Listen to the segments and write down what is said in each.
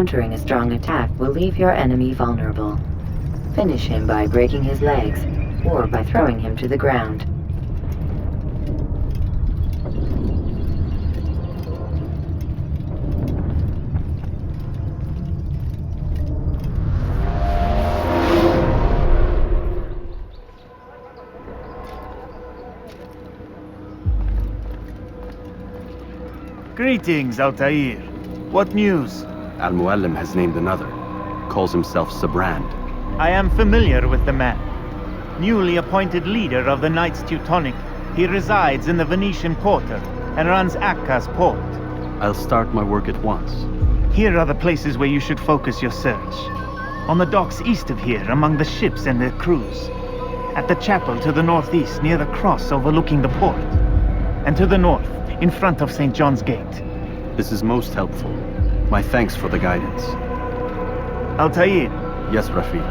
countering a strong attack will leave your enemy vulnerable. Finish him by breaking his legs, or by throwing him to the ground. Greetings, Altaïr. What news? Al-Muallim has named another. Calls himself Sabrand. I am familiar with the man. Newly appointed leader of the Knights Teutonic, he resides in the Venetian Quarter and runs Akka's port. I'll start my work at once. Here are the places where you should focus your search. On the docks east of here, among the ships and their crews. At the chapel to the northeast, near the cross overlooking the port. And to the north, in front of St. John's Gate. This is most helpful. My thanks for the guidance. Altaïr. Yes, Rafiq.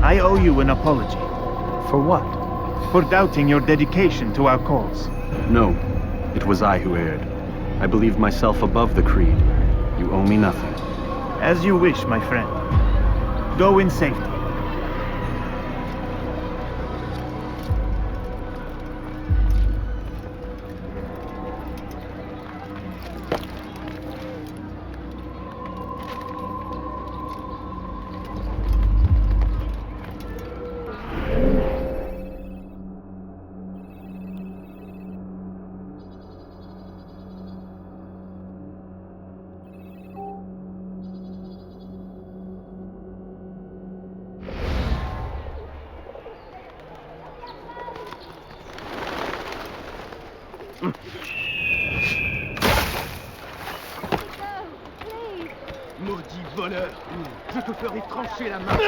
I owe you an apology. For what? For doubting your dedication to our cause. No, it was I who erred. I believed myself above the creed. You owe me nothing. As you wish, my friend. Go in safety. Maudit voleur! Je te ferai trancher la main!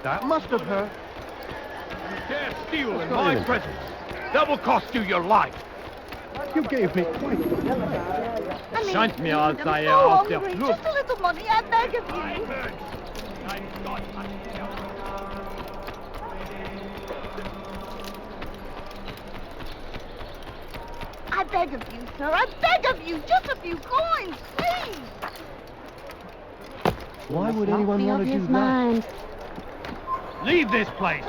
That must have hurt. You dare steal in my presence! That will cost you your life! You gave me quite a... Shan't me, Altaïr, after Just a little money, I beg of you. I beg of you, sir. I beg of you. Just a few coins, please. Why would anyone want to do that? Leave this place!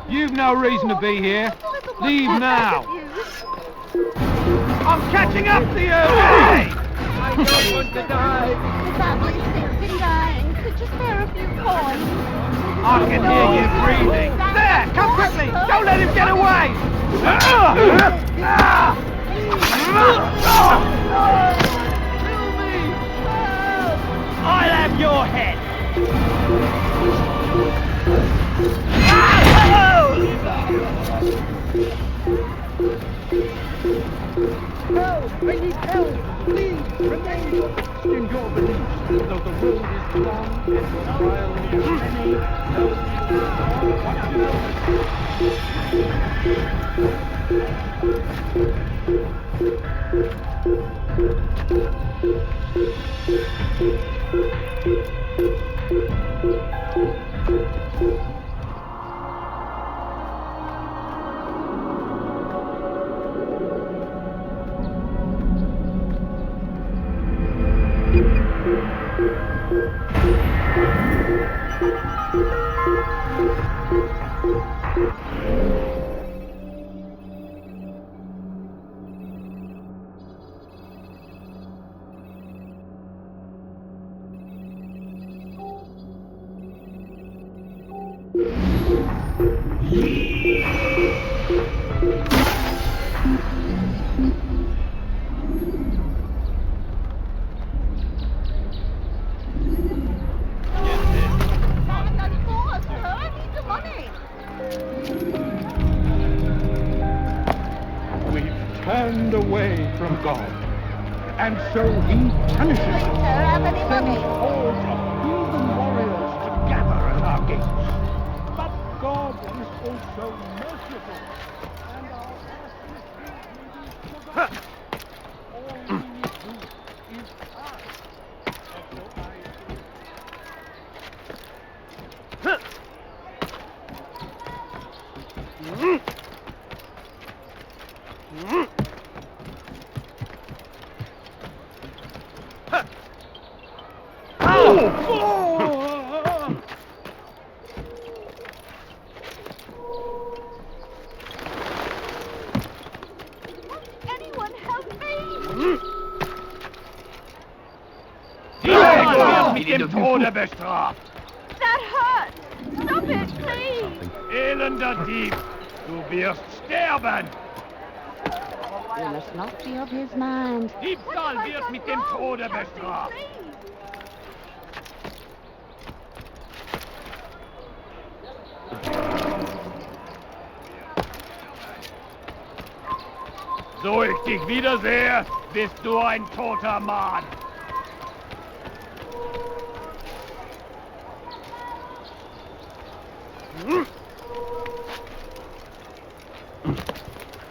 You've no reason to be here. Leave now. I'm catching up to you! Hey! I don't want to die. The family's sick and dying. Could you spare a few coins? I can hear you breathing. There! Come quickly! Don't let him get away! Kill me! I'll have your head! Help! I need help! Please, remain fixed in your beliefs. Though the road is long and the trials are many, turned away from God, and so he punishes us. Sends hordes of heathen warriors to gather at our gates. But God is also merciful, and our all we need to do is ask. Anyone help me! Mit dem Tode bestraft! That hurts! Stop it, please! Elender Dieb! Du wirst sterben! You must not be of his mind. Diebstahl wird mit dem Tode bestraft! So ich dich wiedersehe, bist du ein toter Mann!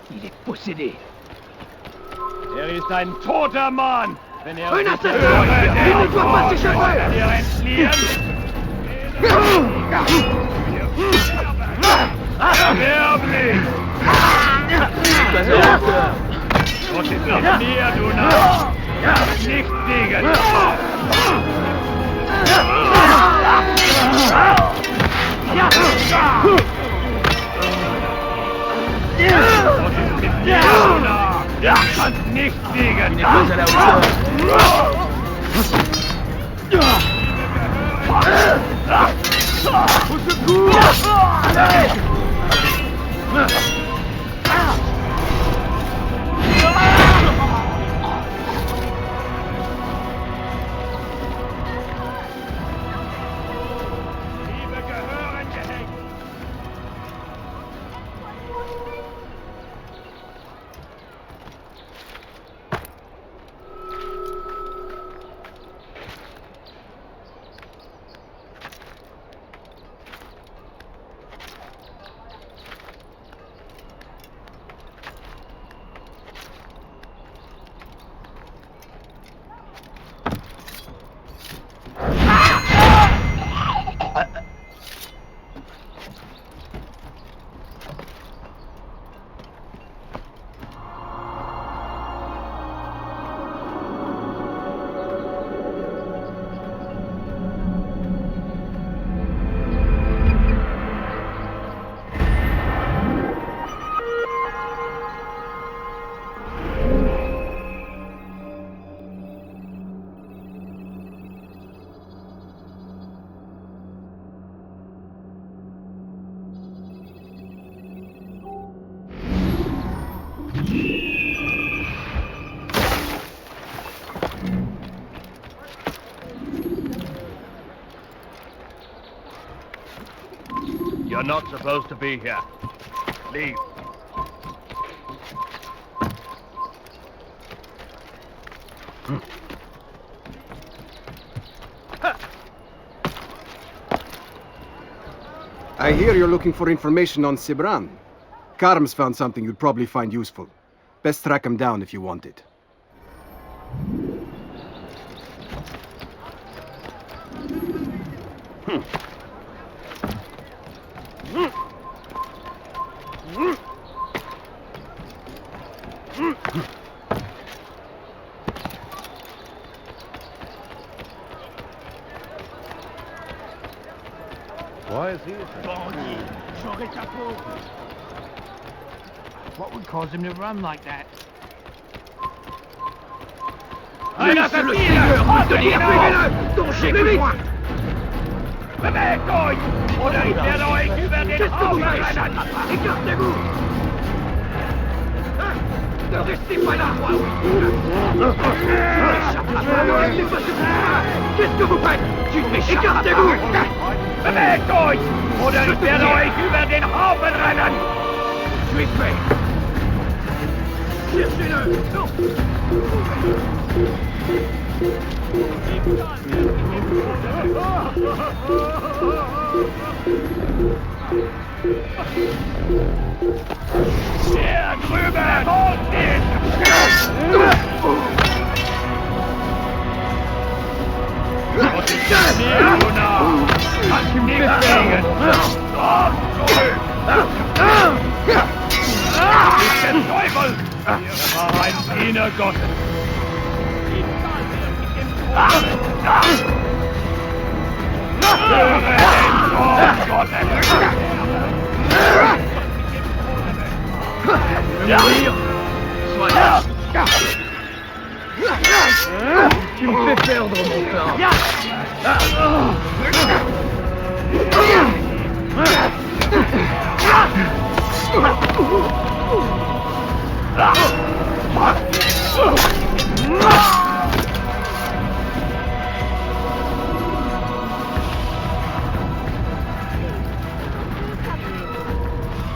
Il est possédé. Er ist ein toter Mann! Wenn er Un sich assassin! höre, Il ne doit pas s'échapper! kann er entfliehen! Sterblich! Was ist noch mir, du Narr? Nicht siegen! Was ist mit dir, du Narr? Du kannst nicht siegen! Liebe gehören gehängt! You're not supposed to be here. Leave. I hear you're looking for information on Sibran. Karm's found something you'd probably find useful. Best track him down if you want it. Why is he? What would cause him to run like that? Laisse-le Seigneur me tenir, suivez-le! Donc j'ai besoin! Bewegt euch! Oder ich werde euch über den Qu'est-ce que vous Haufen faites? rennen! Écartez-vous! Ne restez pas là! Qu'est-ce que vous faites? Tu ne m'échappes pas! Écartez-vous! Bewegt euch! Oder ich werde euch über den Haufen rennen! Je suis prêt! Cherchez-le! Non! Der drüben! Holt ihn! Was ist das hier, Luna? Kannst du nicht kriegen! Komm zurück! Nicht den Teufel! Hier war ein Diener Gottes! Tu me fais perdre mon temps.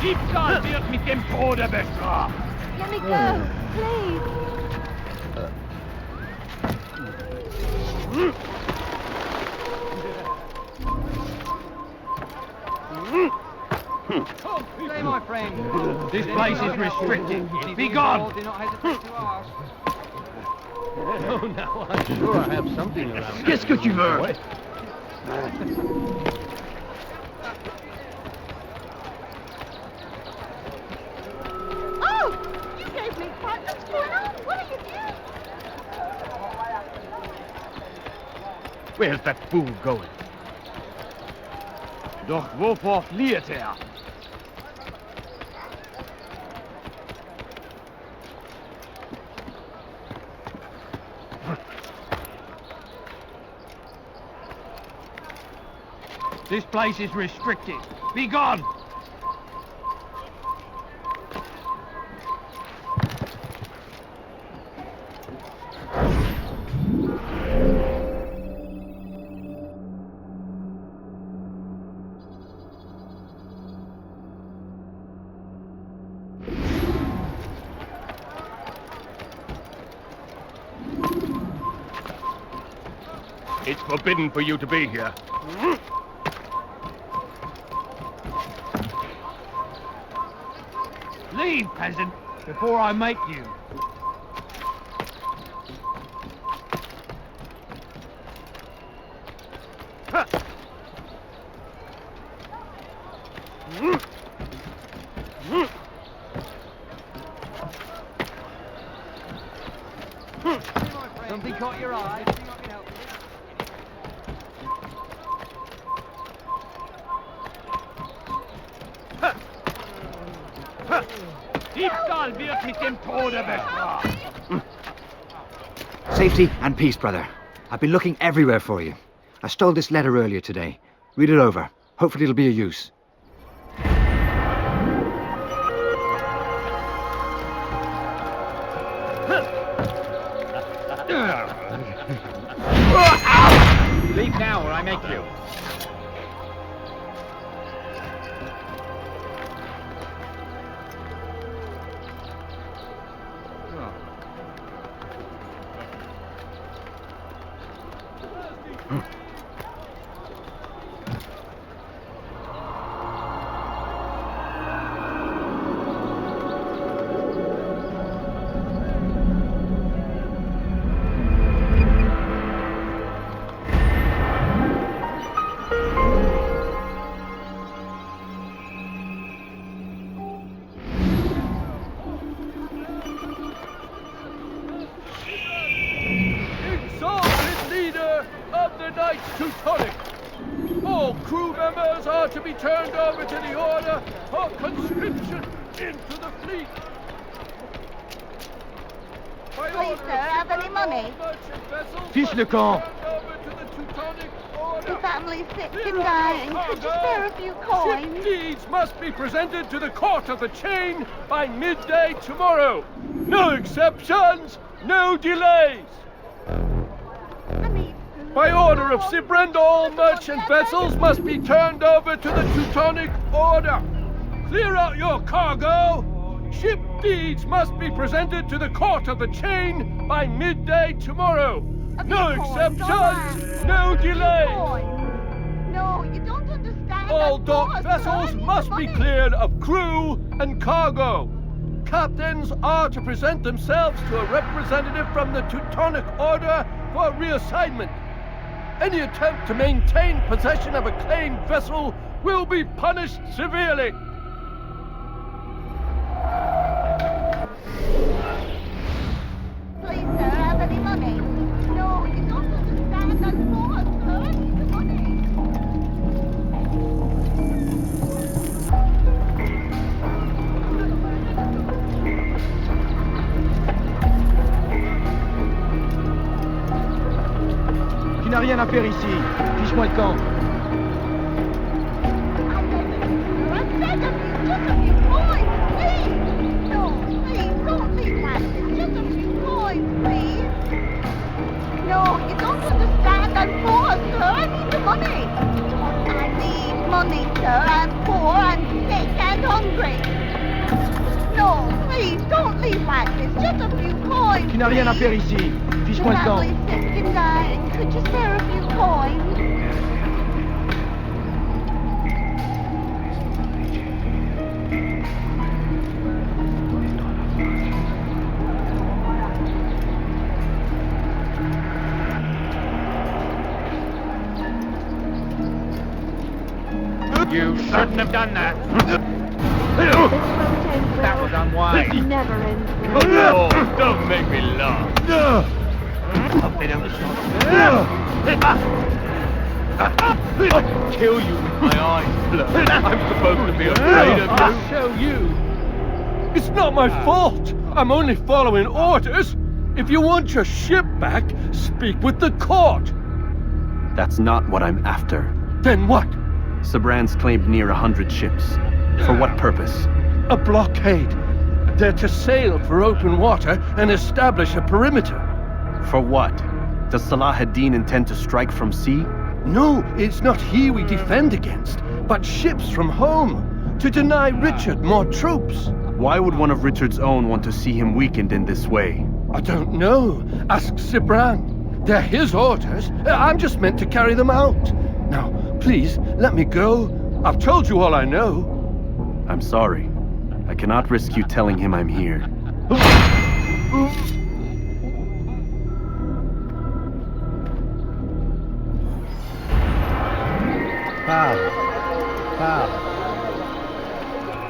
Diebstahl wird mit dem Tode bestraft. Let me go, please. Say, my friend, this place is restricted. Be gone! Do not hesitate to ask. Oh, now I'm sure I have something around. Qu'est-ce que tu veux? Oh! You gave me part. What's going on? What are you doing? Where's that fool going? Doch wovor flieht er? This place is restricted. Be gone! It's forbidden for you to be here. Leave, peasant, before I make you. Something caught your eye. Diebstahl wird mit dem Tode bestraft. Safety and peace, brother. I've been looking everywhere for you. I stole this letter earlier today. Read it over. Hopefully it'll be of use. Leave now or I make you. All crew members are to be turned over to the order for conscription into the fleet. Please, sir, have any money? Fiche le camp. The family's sick and dying. Could you spare a few Ship coins? deeds must be presented to the court of the chain by midday tomorrow. No exceptions, no delays. I need By order of Sibrand, all merchant vessels must be turned over to the Teutonic Order. Clear out your cargo. Ship deeds must be presented to the court of the chain by midday tomorrow. No exceptions, no delays. No, you don't understand. All Of dock course, vessels sir. must be Money. cleared of crew and cargo. Captains are to present themselves to a representative from the Teutonic Order for reassignment. Any attempt to maintain possession of a claimed vessel will be punished severely. Please, sir, have any money? No, you don't understand. Of course, sir. I need the money. rien à faire ici. Fiche-moi le camp. No, you don't understand. I'm poor, sir. I need the money. I need money, sir. I'm poor and sick and hungry. No, please, don't leave like this. Just a few coins. Tu n'as rien à faire ici. Fiche-moi le camp. The family's sick and dying. Could you spare a few coins? You shouldn't have done that. That was unwise. Never ends Oh, don't make me laugh. A bit of a shot. I'll kill you with my eyes closed. I'm supposed to be afraid of you. I'll show you. It's not my fault. I'm only following orders. If you want your ship back, speak with the court. That's not what I'm after. Then what? Sabran's claimed near 100 ships. For what purpose? A blockade. They're to sail for open water and establish a perimeter. For what? Does Salah ad-Din intend to strike from sea? No, it's not he we defend against, but ships from home, to deny Richard more troops. Why would one of Richard's own want to see him weakened in this way? I don't know. Ask Sibran. They're his orders. I'm just meant to carry them out. Now, please, let me go. I've told you all I know. I'm sorry. I cannot risk you telling him I'm here.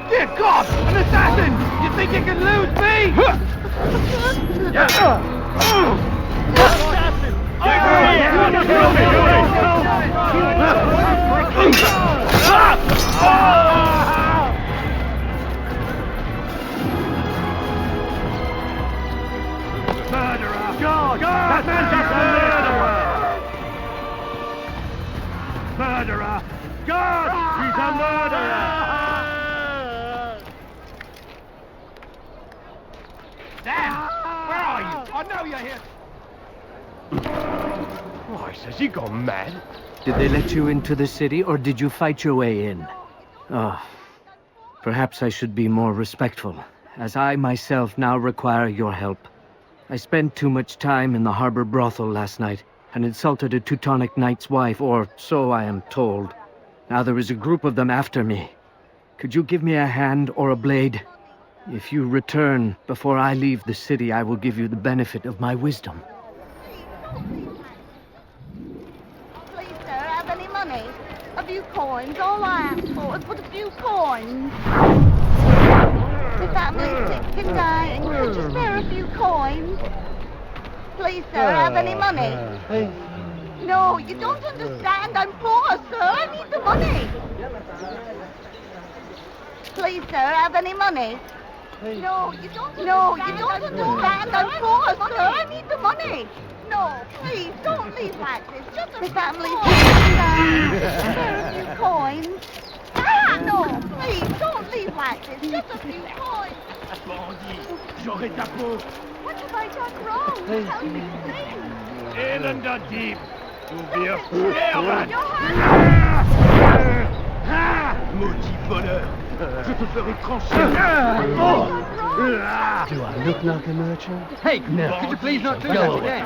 Dear God! An assassin! You think you can lose me? Assassin! Murderer! God! That man's a murderer! Murderer! God! He's a murderer! Sam! Where are you? I know you're here! Christ, has he gone mad? Did they let you into the city, or did you fight your way in? Oh, perhaps I should be more respectful, as I myself now require your help. I spent too much time in the harbor brothel last night, and insulted a Teutonic knight's wife, or so I am told. Now there is a group of them after me. Could you give me a hand or a blade? If you return before I leave the city, I will give you the benefit of my wisdom. Please, sir, have any money? A few coins. All I ask for is but a few coins. The family's sick and dying. Could you spare a few coins? Please, sir, have any money? No, you don't understand. I'm poor, sir. I need the money. Please, sir, have any money? No, you don't understand. I'm poor, sir. I need the money. No, please, don't leave like this. Just the family's sick and dying. Spare a few coins. No, please, don't leave like this. Just a few coins. J'aurai ta peau! What have I done wrong? Tell me, please. Elender Deep! Ouvrir merde! Maudit voleur! Je te ferai trancher! Do I look like a merchant? Hey, no. Could you please not do that again?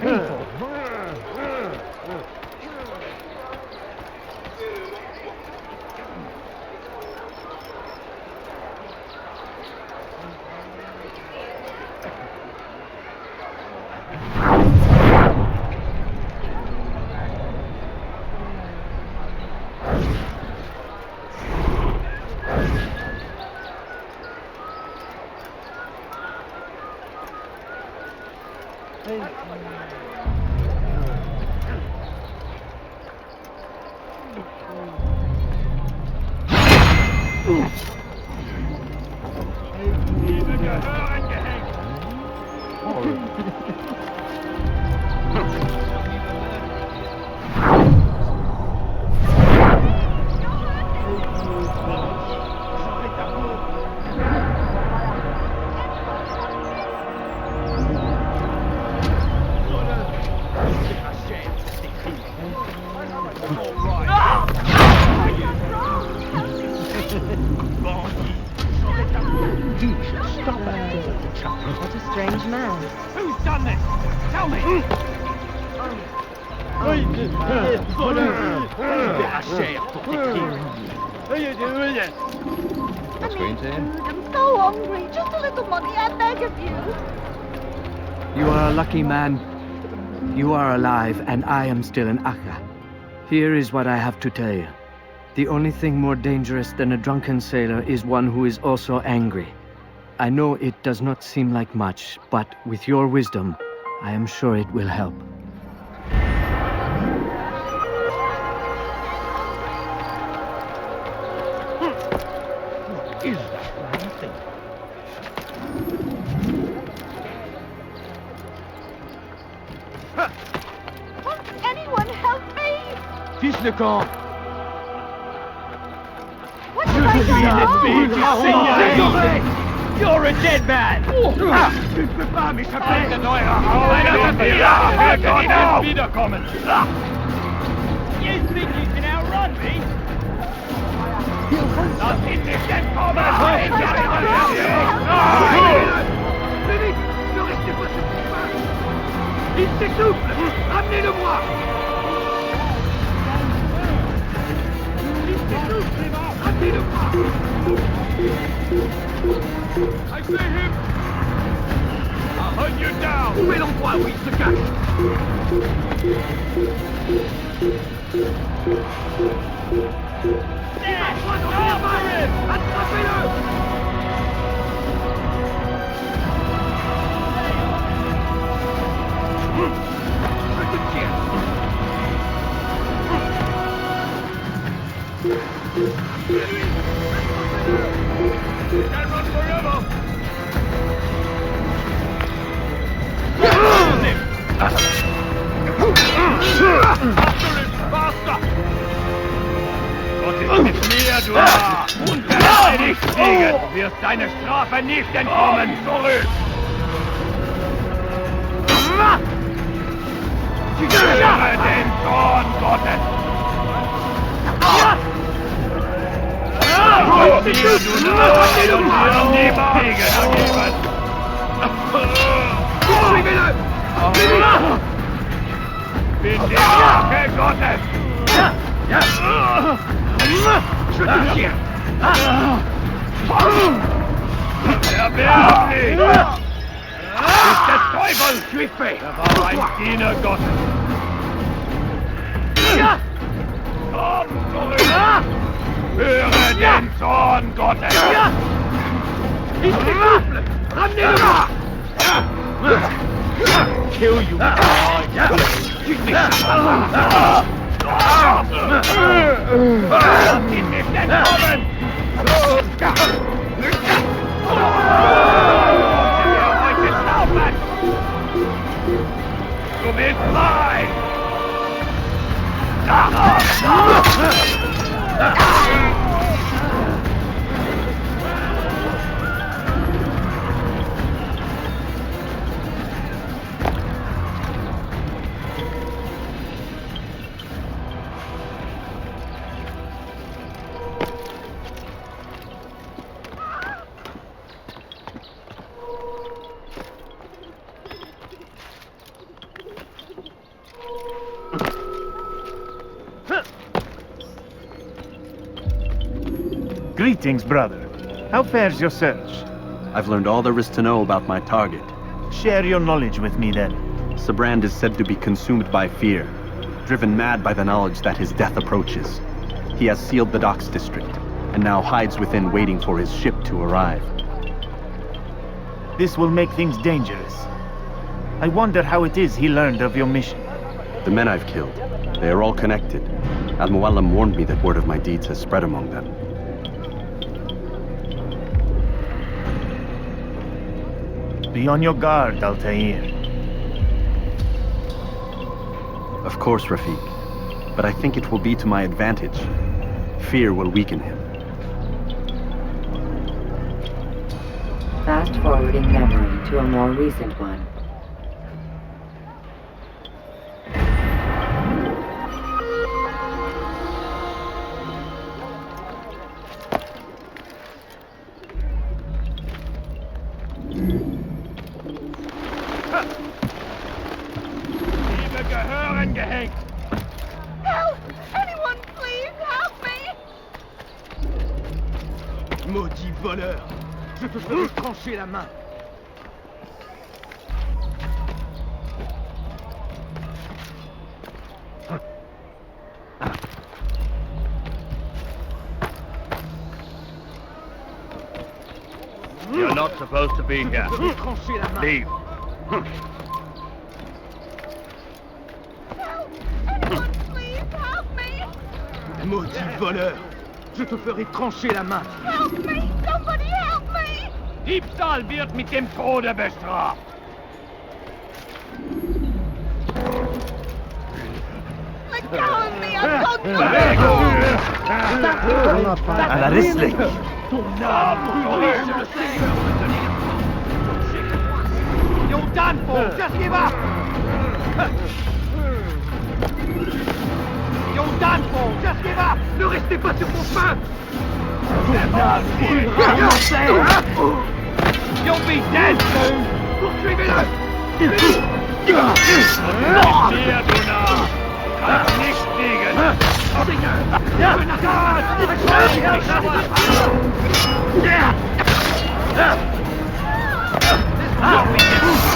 strange man. Who's done this? Tell me! What's going to? I'm so hungry. Just a little money, I beg of you. You are a lucky man. You are alive, and I am still in Akka. Here is what I have to tell you. The only thing more dangerous than a drunken sailor is one who is also angry. I know it does not seem like much, but with your wisdom, I am sure it will help. Is that one thing? Won't anyone help me? Fiche le camp! What did I do? You're a dead man! Tu peux pas m'échapper! Wiederkommen! You think you can outrun me? Lass ihn nicht entkommen! Vite! Ne restez pas sur votre chemin! Il s'essouffle! Ramenez-le-moi! Il s'essouffle! Ramenez-le-moi! I see him! I'll hunt you down! Où est l'endroit où il se cache? There! Attrapez-le! Je te tiens! Can't run forever! After him! Faster! Gott ist mit mir, du unverteidigt liegen! Du wirst deine Strafe nicht entkommen! Zurück! Höre den Zorn Gottes! Gott dir, du Narr, und dir die Wege ergeben! Bin die Rache Gottes! Erbärmlich! Ist des Teufels Schiffe! Er war ein Diener Gottes! Komm zurück! Höre den Zorn Gottes! Ich souffle! Ramenez-le-moi! Kill you! Lass ihn nicht entkommen! Euch entlaufen! Du bist frei! Greetings, brother. How fares your search? I've learned all there is to know about my target. Share your knowledge with me, then. Sibrand is said to be consumed by fear, driven mad by the knowledge that his death approaches. He has sealed the docks district, and now hides within waiting for his ship to arrive. This will make things dangerous. I wonder how it is he learned of your mission. The men I've killed, they are all connected. Al-Muallim warned me that word of my deeds has spread among them. Be on your guard, Altaïr. Of course, Rafiq. But I think it will be to my advantage. Fear will weaken him. Fast-forwarding memory to a more recent one. Maudit voleur! Je te ferai trancher la main! You're not supposed to be here. Leave. Help! Anyone, please help me! Maudit voleur! Je te ferai trancher la main! Help me! Somebody help me! Diebstahl wird mit dem Tode bestraft. Let go of me! I've got to À la Risley. You're done for! Just give up! You're done for! Just give up! Ne restez pas sur vos fins! You'll be dead soon! Poursuivez-le! Hier, du Narr! Kannst nicht fliegen!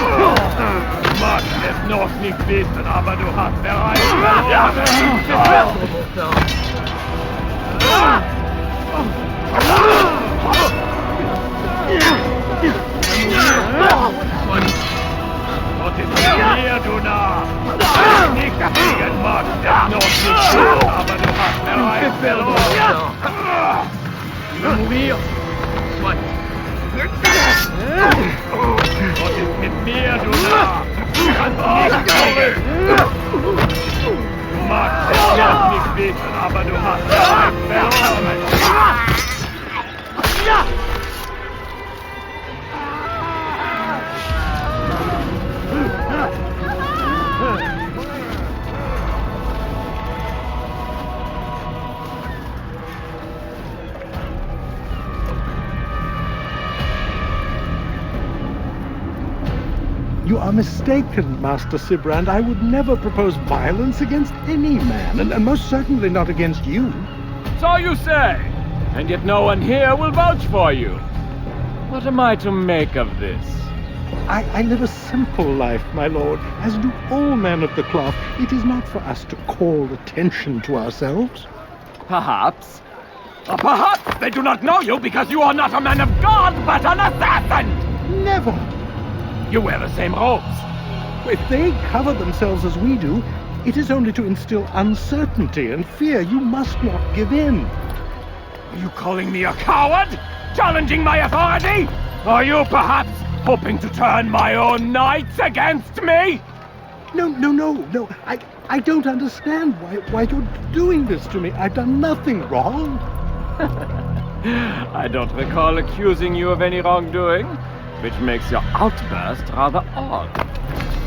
Du magst es noch nicht wissen, aber du hast bereits verloren! Und ist hier, du Narr! Nicht fliegen magst es noch nicht wissen, aber du hast bereits verloren! Mourir! Soit! Was ist mit mir, du Narr? Du kannst nicht fliegen! Du magst es noch nicht wissen, aber du hast bereits verloren! You are mistaken, Master Sibrand. I would never propose violence against any man, and most certainly not against you. So you say, and yet no one here will vouch for you. What am I to make of this? I live a simple life, my lord, as do all men of the cloth. It is not for us to call attention to ourselves. Perhaps. Or perhaps they do not know you because you are not a man of God, but an assassin! Never! You wear the same robes. If they cover themselves as we do, it is only to instill uncertainty and fear. You must not give in. Are you calling me a coward? Challenging my authority? Are you perhaps hoping to turn my own knights against me? No. I don't understand why you're doing this to me. I've done nothing wrong. I don't recall accusing you of any wrongdoing, which makes your outburst rather odd.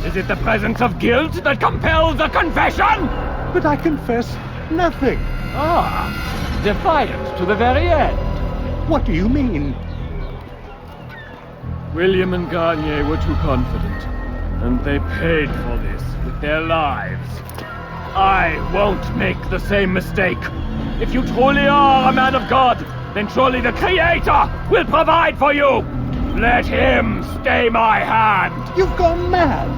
Is it the presence of guilt that compels a confession? But I confess nothing. Ah, defiant to the very end. What do you mean? William and Garnier were too confident, and they paid for this with their lives. I won't make the same mistake. If you truly are a man of God, then surely the Creator will provide for you. Let him stay my hand. You've gone mad.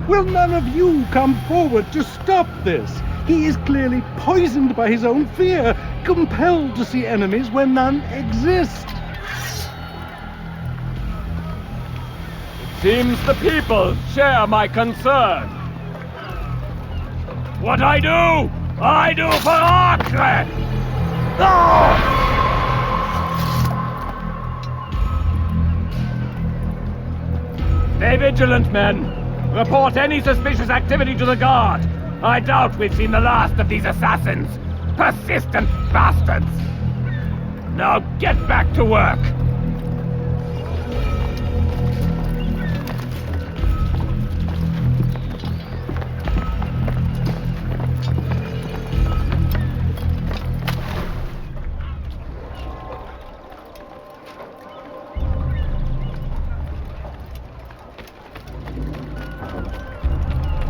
Will none of you come forward to stop this? He is clearly poisoned by his own fear, compelled to see enemies where none exist. Seems the people share my concern. What I do for Acre! Stay vigilant, men. Report any suspicious activity to the guard. I doubt we've seen the last of these assassins. Persistent bastards. Now get back to work.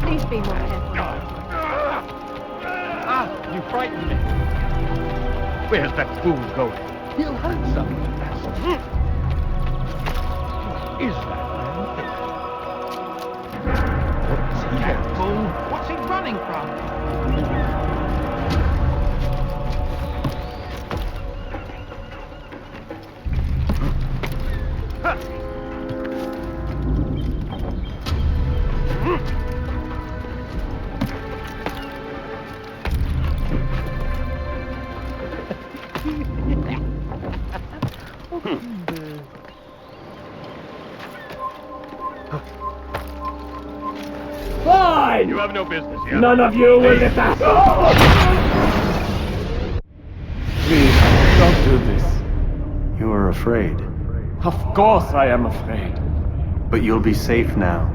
Please be more careful. Ah, you frightened me. Where's that fool going? He'll hurt someone. Is that man dead? What's he Fool! What's he running from? Fine! You have no business here. None of you will lift us! Please, don't do this. You are afraid. Of course I am afraid. But you'll be safe now,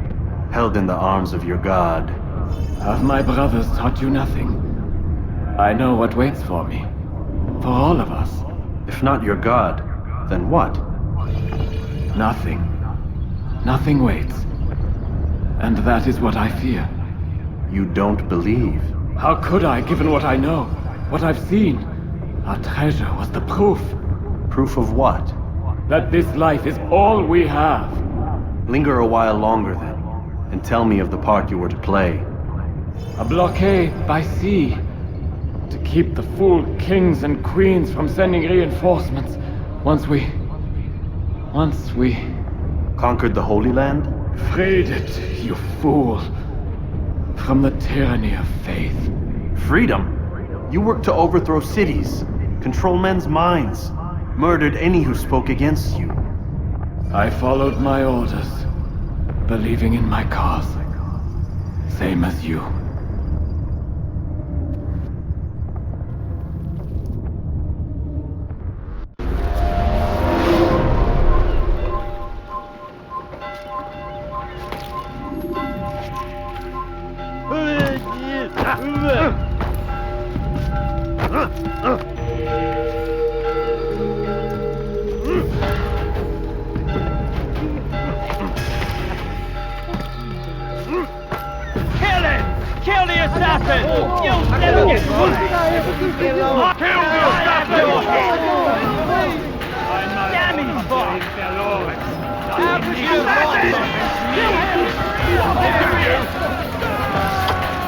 held in the arms of your god. Have my brothers taught you nothing? I know what waits for me. For all of us. If not your god, then what? Nothing. Nothing waits. And that is what I fear. You don't believe. How could I, given what I know? What I've seen? Our treasure was the proof. Proof of what? That this life is all we have. Linger a while longer then, and tell me of the part you were to play. A blockade by sea. To keep the fool kings and queens from sending reinforcements. Once we... Conquered the Holy Land? Freed it, you fool. From the tyranny of faith. Freedom? You worked to overthrow cities, control men's minds, murdered any who spoke against you. I followed my orders, believing in my cause. Same as you. Kill the assassin! You'll never get away! Kill the assassin! Damn his boss!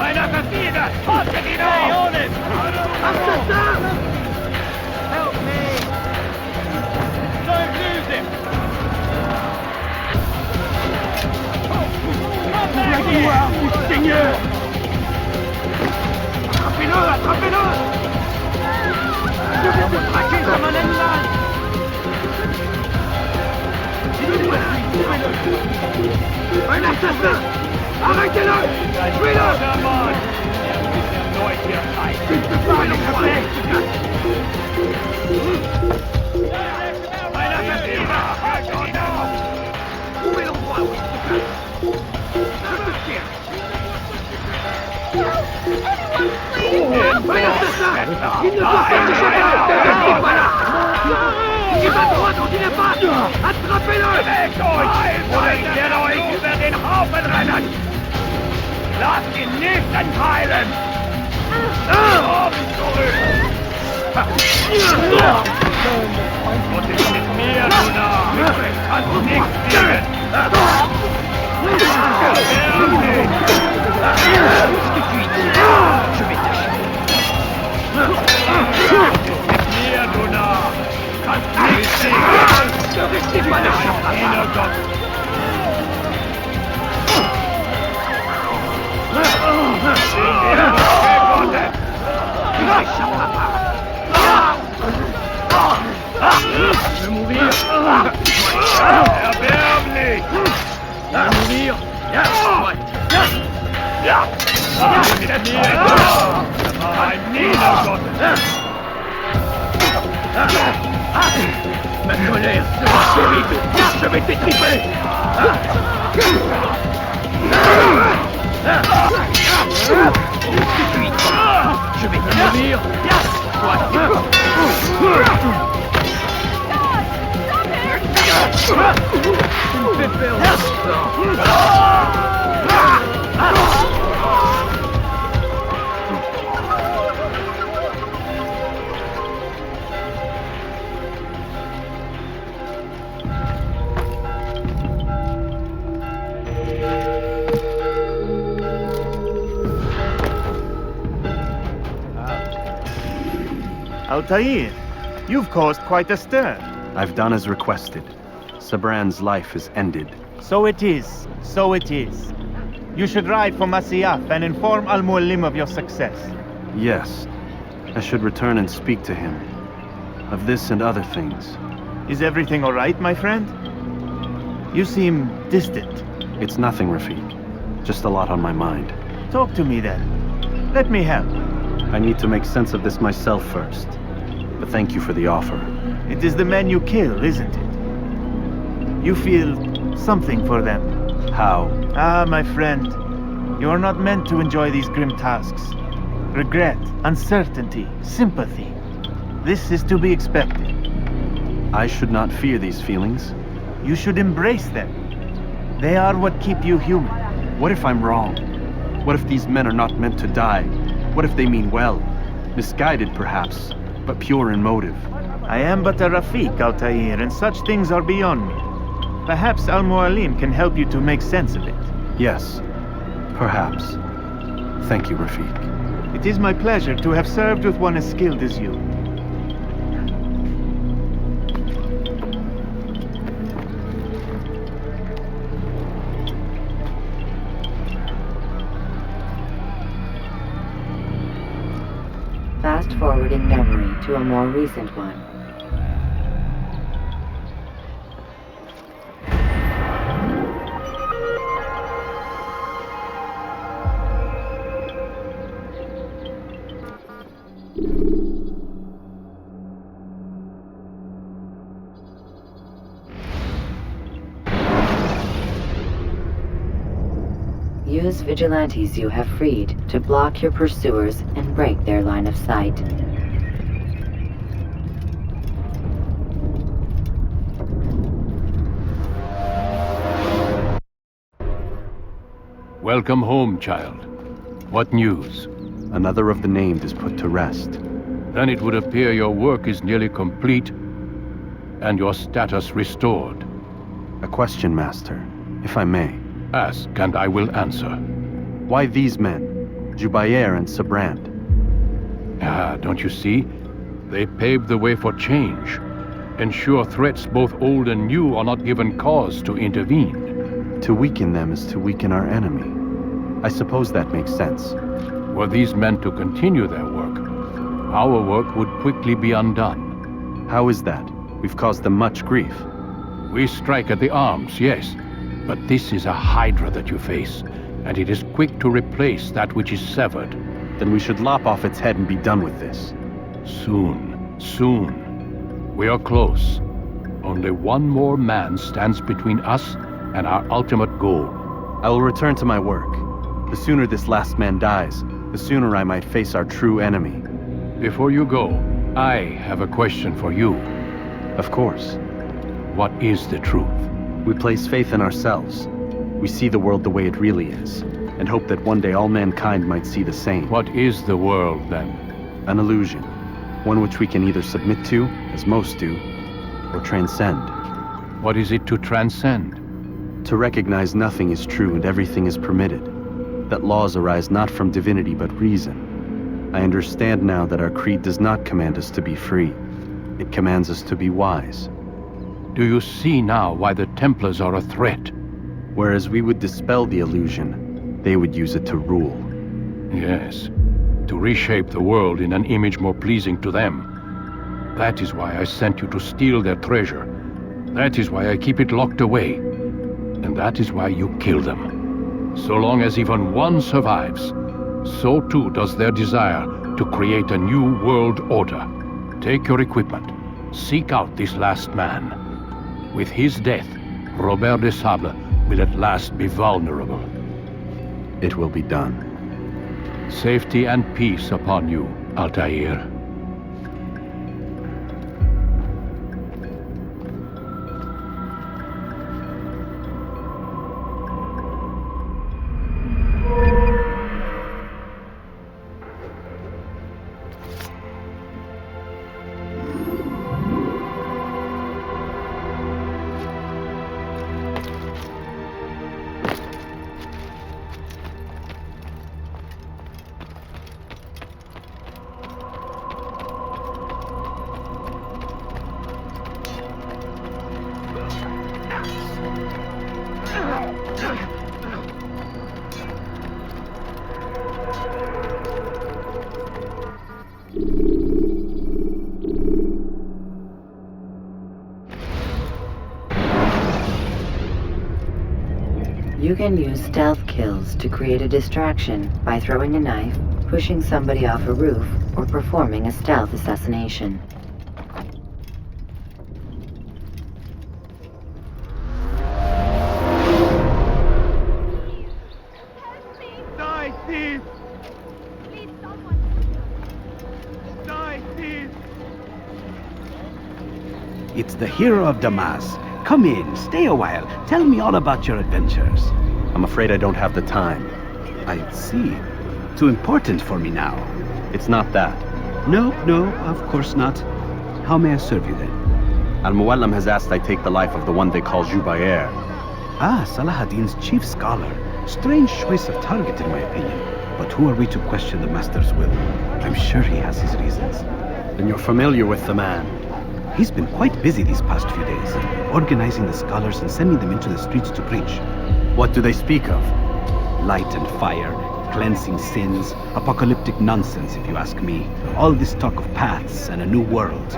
Einer Verfieger! Haltet ihn auf! On him! Assassin! Help me! Don't lose him! Come back here! Seigneur! Attrapez-le! Attrapez-le! Je vais vous traquer comme un animal! Un assassin! Arrêtez-le! Tuez-le! Il peut pas l'échapper! Où est l'endroit où il se cache? Je me cherche! Un assassin! Il ne doit pas s'échapper! Voilà! Il va droit quand il est pas! Attrapez-le! Der euch über den Haufen rennen! Lasst ihn nicht entheilen! Komm zurück! Und ist mit mir, Luna! Kannst nichts geben! Je vais t'achever! Mit mir, Luna! Kannst nichts geben! Ne restez pas là! Je vais mourir. Erbärmlich. Je vais mourir. Ein Niedergott. Ma colère sera terrible. Je vais t'étriper. Je vais te mourir. Tu me fais perdre Altaïr, you've caused quite a stir. I've done as requested. Sabran's life is ended. So it is. So it is. You should ride for Masyaf and inform Al-Muallim of your success. Yes. I should return and speak to him. Of this and other things. Is everything all right, my friend? You seem distant. It's nothing, Rafiq. Just a lot on my mind. Talk to me then. Let me help. I need to make sense of this myself first. But thank you for the offer. It is the men you kill, isn't it? You feel something for them. How? Ah, my friend. You are not meant to enjoy these grim tasks. Regret, uncertainty, sympathy. This is to be expected. I should not fear these feelings. You should embrace them. They are what keep you human. What if I'm wrong? What if these men are not meant to die? What if they mean well? Misguided, perhaps, but pure in motive. I am but a Rafiq, Altaïr, and such things are beyond me. Perhaps Al-Muallim can help you to make sense of it. Yes, perhaps. Thank you, Rafiq. It is my pleasure to have served with one as skilled as you. Fast-forwarding memory to a more recent one. Use vigilantes you have freed to block your pursuers and break their line of sight. Welcome home, child. What news? Another of the named is put to rest. Then it would appear your work is nearly complete and your status restored. A question, Master, if I may. Ask, and I will answer. Why these men, Jubair and Sabrand? Ah, don't you see? They paved the way for change. Ensure threats both old and new are not given cause to intervene. To weaken them is to weaken our enemy. I suppose that makes sense. Were these men to continue their work, our work would quickly be undone. How is that? We've caused them much grief. We strike at the arms, yes. But this is a hydra that you face, and it is quick to replace that which is severed. Then we should lop off its head and be done with this. Soon, soon. We are close. Only one more man stands between us and our ultimate goal. I will return to my work. The sooner this last man dies, the sooner I might face our true enemy. Before you go, I have a question for you. Of course. What is the truth? We place faith in ourselves. We see the world the way it really is, and hope that one day all mankind might see the same. What is the world, then? An illusion. One which we can either submit to, as most do, or transcend. What is it to transcend? To recognize nothing is true and everything is permitted. That laws arise not from divinity but reason. I understand now that our creed does not command us to be free. It commands us to be wise. Do you see now why the Templars are a threat? Whereas we would dispel the illusion, they would use it to rule. Yes, to reshape the world in an image more pleasing to them. That is why I sent you to steal their treasure. That is why I keep it locked away. And that is why you kill them. So long as even one survives, so too does their desire to create a new world order. Take your equipment. Seek out this last man. With his death, Robert de Sable will at last be vulnerable. It will be done. Safety and peace upon you, Altaïr. You can use stealth kills to create a distraction by throwing a knife, pushing somebody off a roof, or performing a stealth assassination. Die, thief! Please, someone. Die, thief! It's the hero of Damas. Come in, stay a while. Tell me all about your adventures. I'm afraid I don't have the time. I see. Too important for me now. It's not that. No, of course not. How may I serve you then? Al-Muallim has asked I take the life of the one they call Jubayr. Ah, Salahadin's chief scholar. Strange choice of target in my opinion. But who are we to question the master's will? I'm sure he has his reasons. Then you're familiar with the man. He's been quite busy these past few days, organizing the scholars and sending them into the streets to preach. What do they speak of? Light and fire, cleansing sins, apocalyptic nonsense if you ask me. All this talk of paths and a new world.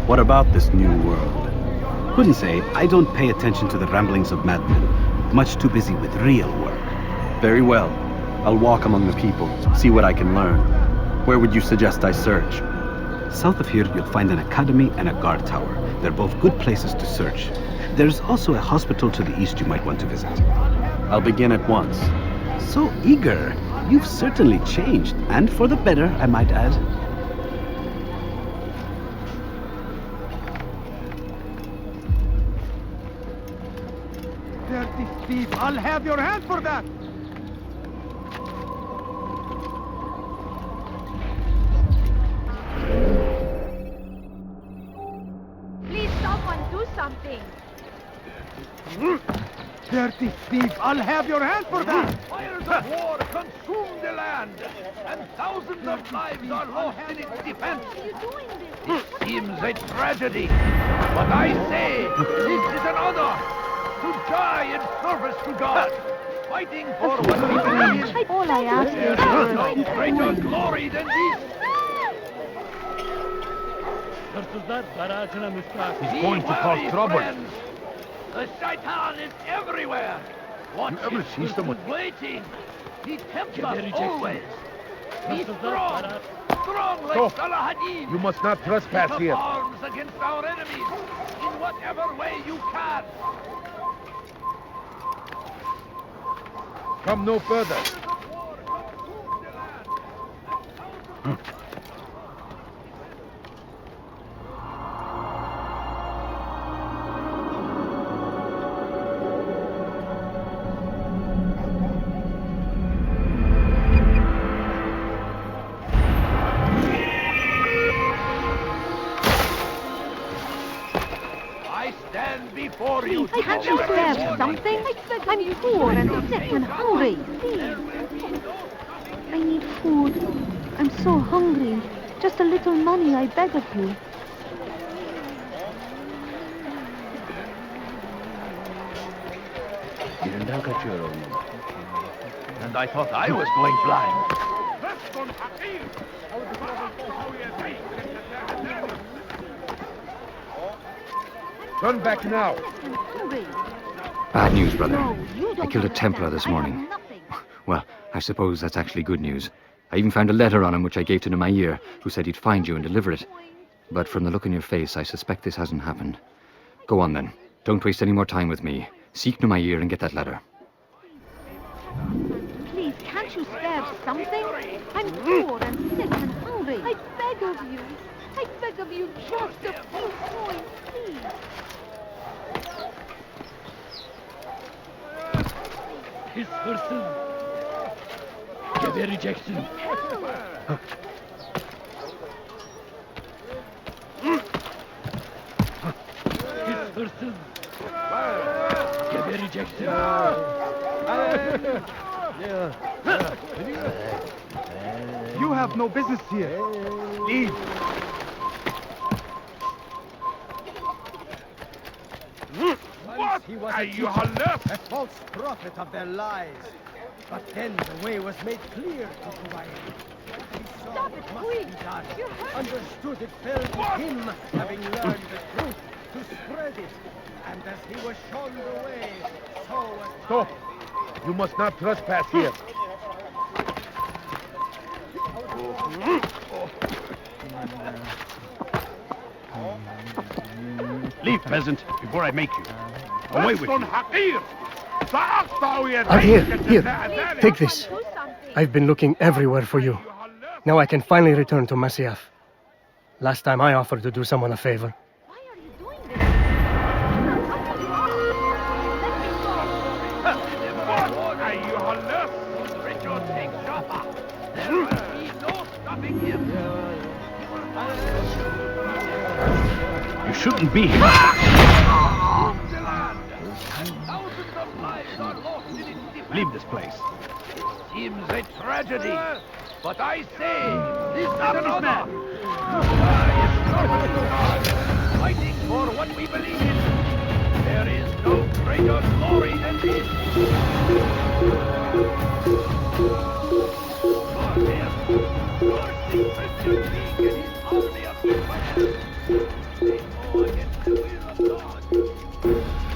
What about this new world? Couldn't say. I don't pay attention to the ramblings of madmen. Much too busy with real work. Very well. I'll walk among the people, see what I can learn. Where would you suggest I search? South of here, you'll find an academy and a guard tower. They're both good places to search. There's also a hospital to the east you might want to visit. I'll begin at once. So eager. You've certainly changed, and for the better, I might add. Dirty thief! I'll have your hand for that! Please, someone do something. Dirty thief! I'll have your hand for that! Fires of war consume the land, and thousands of lives are lost in its defense. What are you doing this? It seems a tragedy, but I say this is an honor to die in service to God, fighting for what we believe. All I ask is There's no greater glory than this. He's going to cause trouble. Friends. The Shaitan is everywhere. Watch ever see his someone- waiting. He tempts us always. Be strong like Salahadin. You must not trespass Take up here. arms against our enemies in whatever way you can. Come no further. I stand before you. Can't you spare something? I'm poor and sick and hungry. I need food. I'm so hungry. Just a little money, I beg of you. And I thought I was going blind. Turn back now. I'm hungry. Bad news, brother. No, you don't I killed a Templar understand. this I have morning. nothing. Well, I suppose that's actually good news. I even found a letter on him which I gave to Numair, who said he'd find you and deliver it. But from the look in your face, I suspect this hasn't happened. Go on then. Don't waste any more time with me. Seek Numair and get that letter. Please, can't you spare something? I'm poor and sick and hungry. I beg of you. I beg of you, just a few coins, please. His person. Give a rejection. His person. Give a rejection. You have no business here. Leave. What are you left? A false prophet of their lies. But then the way was made clear to Kuwait. He saw Stop it, quick! You're hurt. Understood it fell to him, having learned the truth, to spread it. And as he was shown the way, so was Stop! You must not trespass here. Leave, peasant, before I make you. Away with you. Here, take this. I've been looking everywhere for you. Now I can finally return to Masyaf. Last time I offered to do someone a favor. Why are you doing this? There will be no stopping him. You shouldn't be here. Thousands of lives are lost in its defense. Leave this place. Seems a tragedy, but I say this is another. Fighting for what we believe in. There is no greater glory than this. Christian King and his army of defenders. They go against the will of God.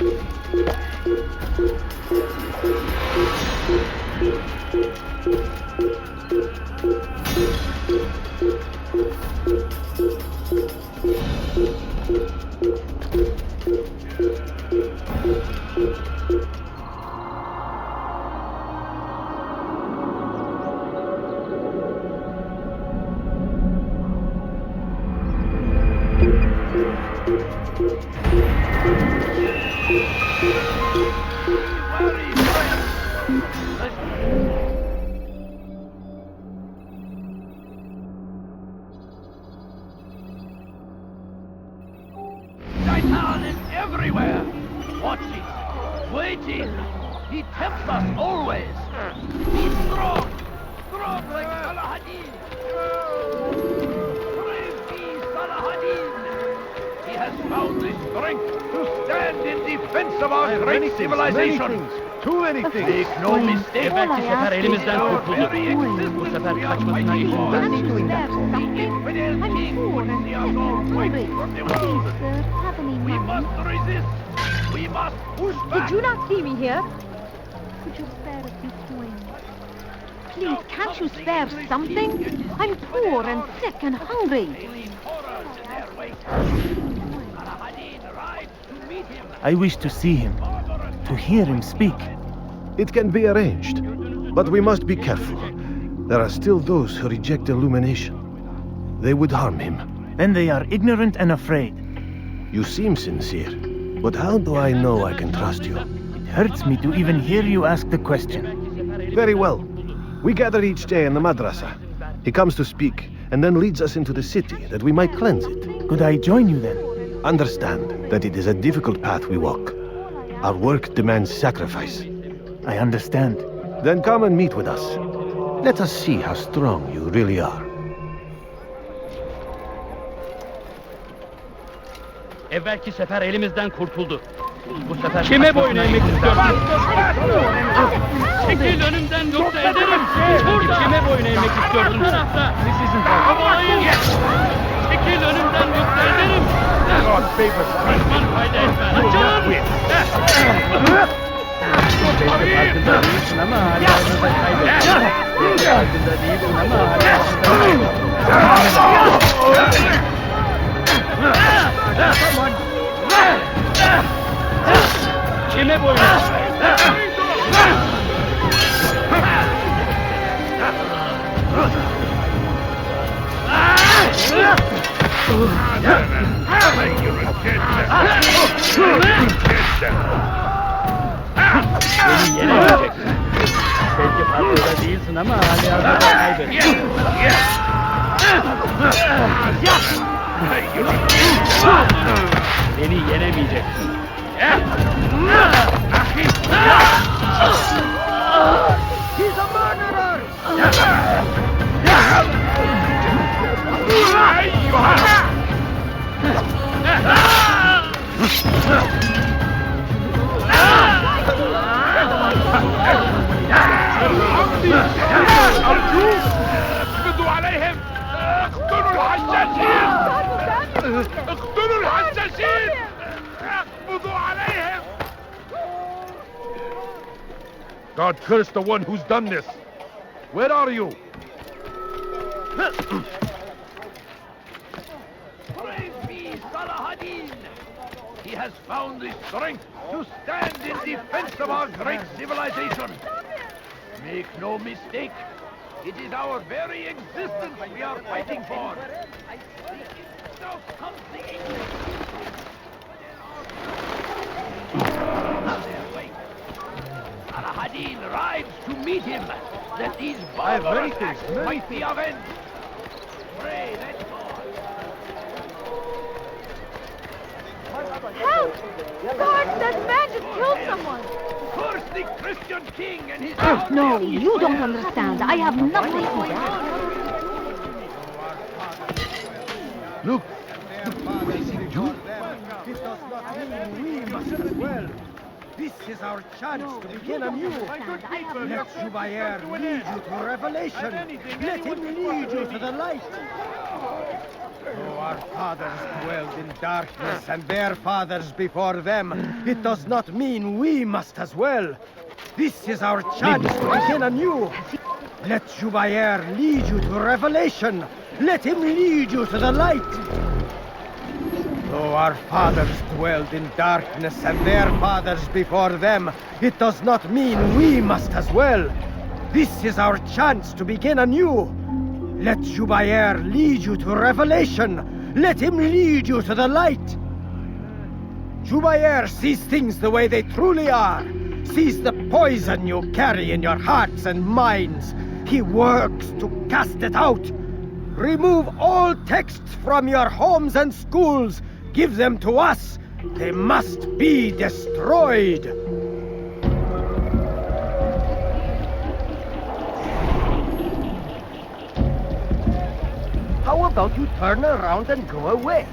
Shaitan is everywhere, watching, waiting. He tempts us always. He's strong like Salahadin. Praise be Salahadin. He has found the strength to stand in defense of our great civilization. Too many things. Make no mistake. Belki sefer elimizden kurtulduk. Bu sefer Can kaçmasına you spare something? I'm poor and sick and hungry. Please, sir, have any We money? must resist. We must push back. Did you not see me here? Could you spare a few coins? Please, can't you spare something? I'm poor and sick and hungry. I wish to see him, to hear him speak. It can be arranged, but we must be careful. There are still those who reject illumination. They would harm him. Then they are ignorant and afraid. You seem sincere, but how do I know I can trust you? It hurts me to even hear you ask the question. Very well. We gather each day in the madrasa. He comes to speak, and then leads us into the city, that we might cleanse it. Could I join you then? Understand that it is a difficult path we walk. Our work demands sacrifice. I understand. Then come and meet with us. Let us see how strong you really are. Evvelki sefer elimizden kurtuldu. Bu sefer Kime boyun eğmek istiyorsun? Çekil önümden yoksa ederim. Burada. Kime boyun eğmek istiyorsun? Bu tarafta. Babayım. Çekil önümden yoksa ederim. Düşman fayda etmez. Açın. Farkında değilsin ama hala orada kaybettin. Farkında değilsin ama hala Kime boyun eğmek? Beni yenemeyeceksin. Belki farkında değilsin ama hala orada kaybettin. Beni yenemeyeceksin. He's a murderer! أرجوك اقبضوا عليهم اقتلوا الحشاشين! اقبضوا عليهم! God curse the one who's done this! Where are you? Praise be Salahadin! He has found the strength to stand in defense of our great civilization. Make no mistake, it is our very existence we are fighting for. Now comes the English. Salahadin rides to meet him, that these barbarous acts might be avenged. Pray that God. Help! Guards, that man just killed someone! Curse the Christian king and his... No, you don't understand. I have nothing to do. Look! This does not mean we must as well. This is our chance to begin anew. Let Jubair lead you to revelation. Let him lead you to the light. Though our fathers dwelled in darkness and their fathers before them, it does not mean we must as well. This is our chance to begin anew. Let Jubair lead you to revelation. Let him lead you to the light. Though our fathers dwelled in darkness and their fathers before them, it does not mean we must as well. This is our chance to begin anew. Let Jubair lead you to revelation. Let him lead you to the light. Jubair sees things the way they truly are. Sees the poison you carry in your hearts and minds. He works to cast it out. Remove all texts from your homes and schools. Give them to us. They must be destroyed. How about you turn around and go away?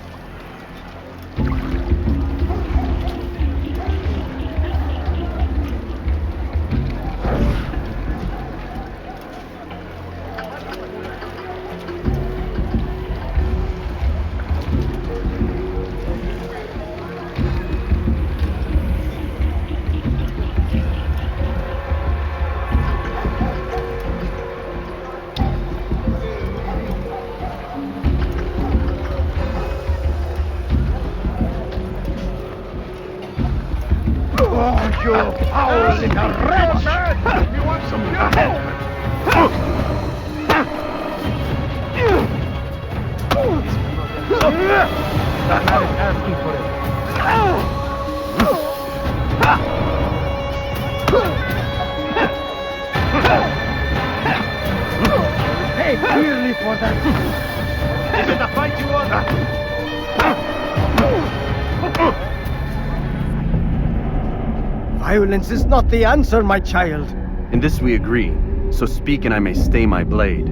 You foul little wretch! You want some help? That man is asking for it. Pay dearly for that. Is it the fight you order? Violence is not the answer, my child. In this we agree, so speak and I may stay my blade.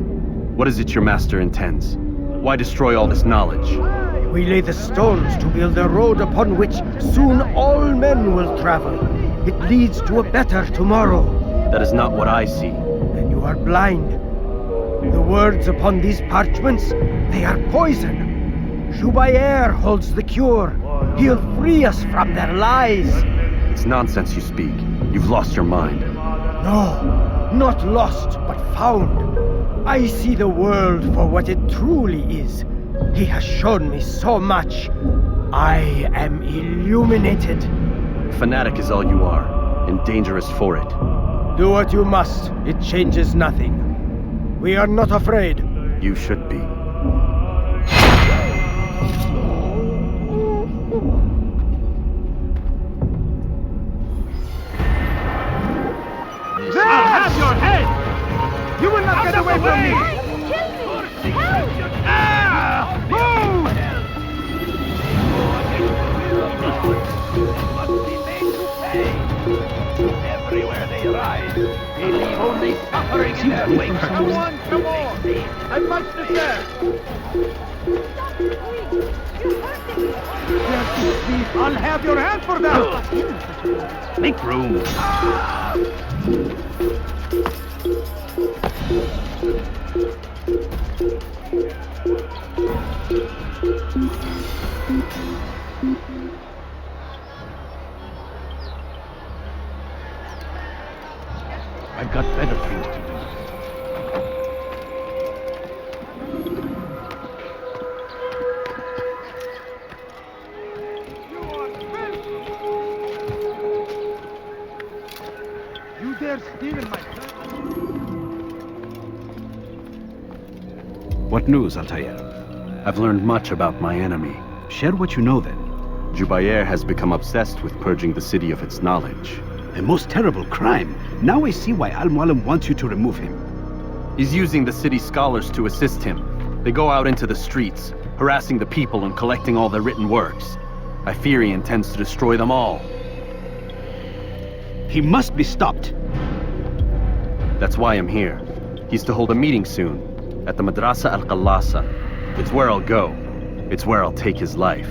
What is it your master intends? Why destroy all this knowledge? We lay the stones to build a road upon which soon all men will travel. It leads to a better tomorrow. That is not what I see. Then you are blind. The words upon these parchments, they are poison. Jubair holds the cure. He'll free us from their lies. It's nonsense you speak. You've lost your mind. No, not lost, but found. I see the world for what it truly is. He has shown me so much. I am illuminated. Fanatic is all you are, and dangerous for it. Do what you must. It changes nothing. We are not afraid. You should be. I'll have your head! You will not get away from me! Kill me! Help! Ah! Move! Everywhere they ride, they leave only suffering in their wake. Come on, come on! I've much to share! I'll have your hand for that! Make room. I've got better things to do. You dare steal in my What news, Altaïr? I've learned much about my enemy. Share what you know then. Jubair has become obsessed with purging the city of its knowledge. A most terrible crime. Now I see why Al-Mualim wants you to remove him. He's using the city scholars to assist him. They go out into the streets, harassing the people and collecting all their written works. I fear he intends to destroy them all. He must be stopped. That's why I'm here. He's to hold a meeting soon, at the Madrasa al-Qallasa. It's where I'll go. It's where I'll take his life.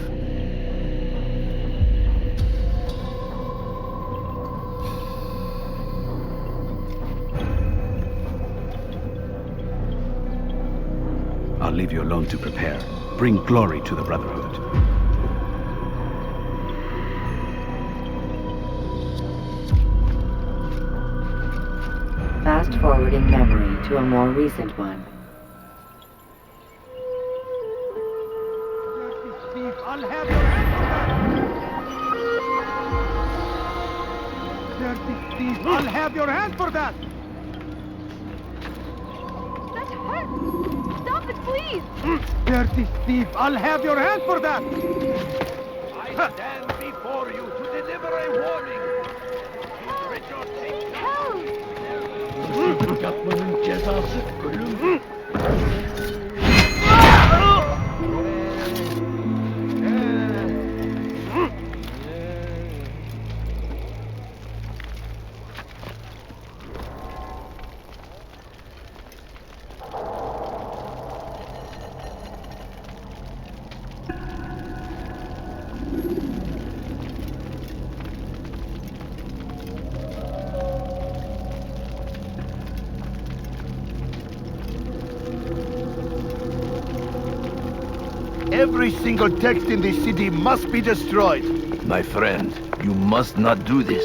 I'll leave you alone to prepare. Bring glory to the Brotherhood. Fast-forwarding memory to a more recent one. I'll have your hand for that! Dirty thief, I'll have your hand for that! That hurts! Stop it, please! Dirty thief, I'll have your hand for that! I stand before you to deliver a warning. Help! Every single text in this city must be destroyed. My friend, you must not do this.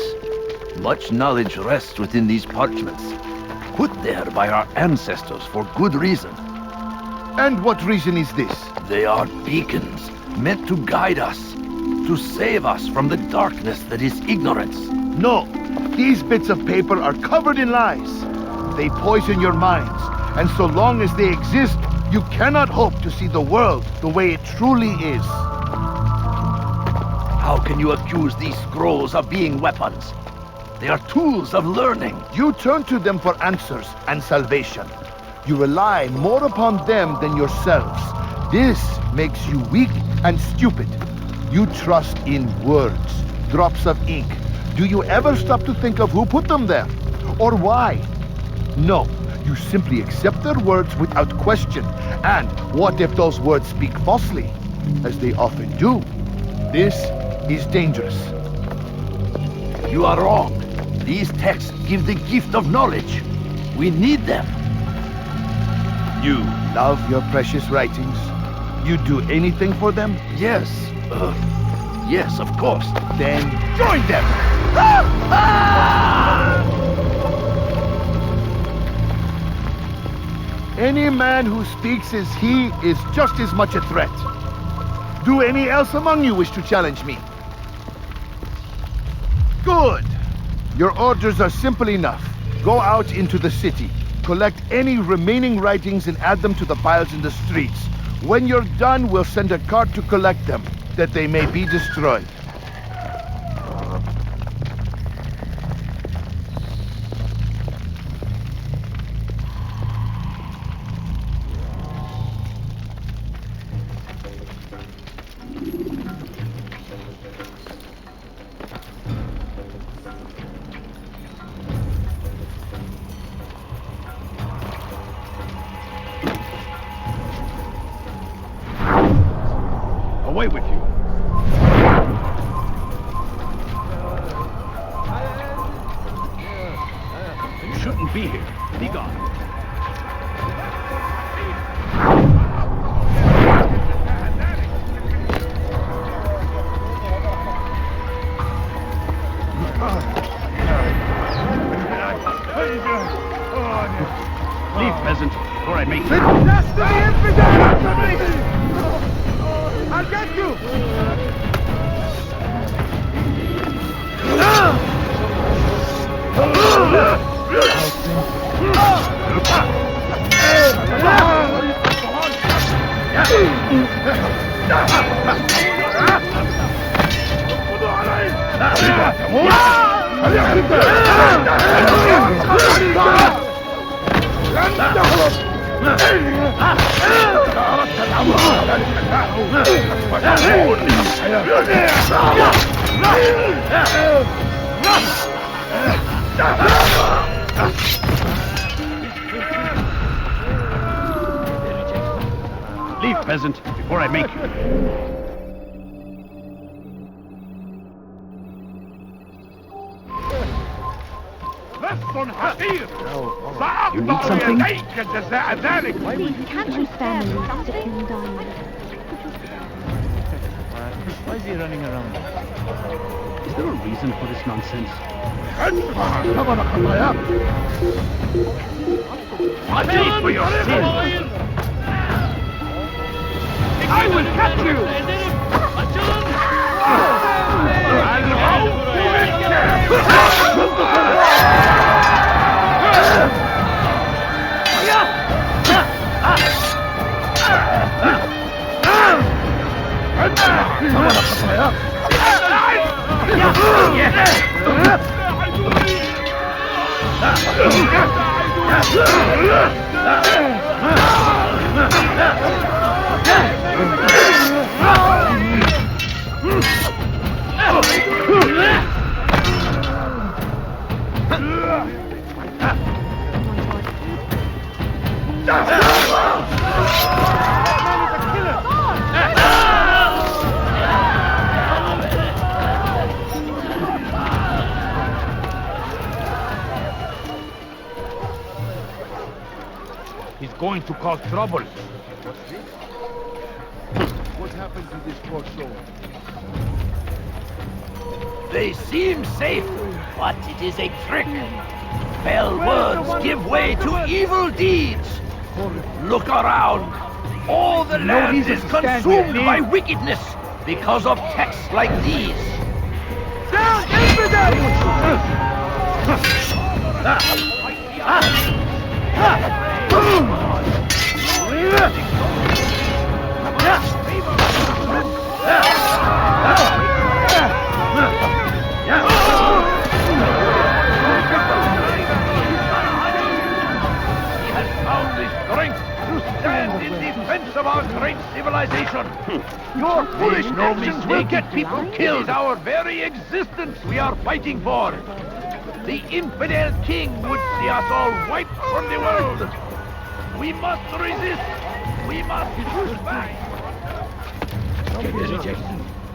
Much knowledge rests within these parchments, put there by our ancestors for good reason. And what reason is this? They are beacons, meant to guide us, to save us from the darkness that is ignorance. No, these bits of paper are covered in lies. They poison your minds, and so long as they exist, you cannot hope to see the world the way it truly is. How can you accuse these scrolls of being weapons? They are tools of learning. You turn to them for answers and salvation. You rely more upon them than yourselves. This makes you weak and stupid. You trust in words, drops of ink. Do you ever stop to think of who put them there? Or why? No. You simply accept their words without question. And what if those words speak falsely? As they often do. This is dangerous. You are wrong. These texts give the gift of knowledge. We need them. You love your precious writings? You'd do anything for them? Yes. Yes, of course. Then join them! Any man who speaks as he is just as much a threat. Do any else among you wish to challenge me? Good. Your orders are simple enough. Go out into the city, collect any remaining writings and add them to the piles in the streets. When you're done, we'll send a cart to collect them, that they may be destroyed. Away with you. You shouldn't be here. Be gone. Leave, peasant, before I make you. You need something? Please, can't you spare me something? Why is he running around? Is there a reason for this nonsense? Pay for your sins! I will catch you! And how he's going to cause trouble. What happened to this poor soul? They seem safe, but it is a trick. Fell words give way to evil deeds. Look around. All the land is consumed by wickedness because of texts like these. Down, infidels! Of our great civilization. Your foolish actions will get people killed. It is our very existence we are fighting for. The infidel king would see us all wiped from the world. We must resist. We must push back.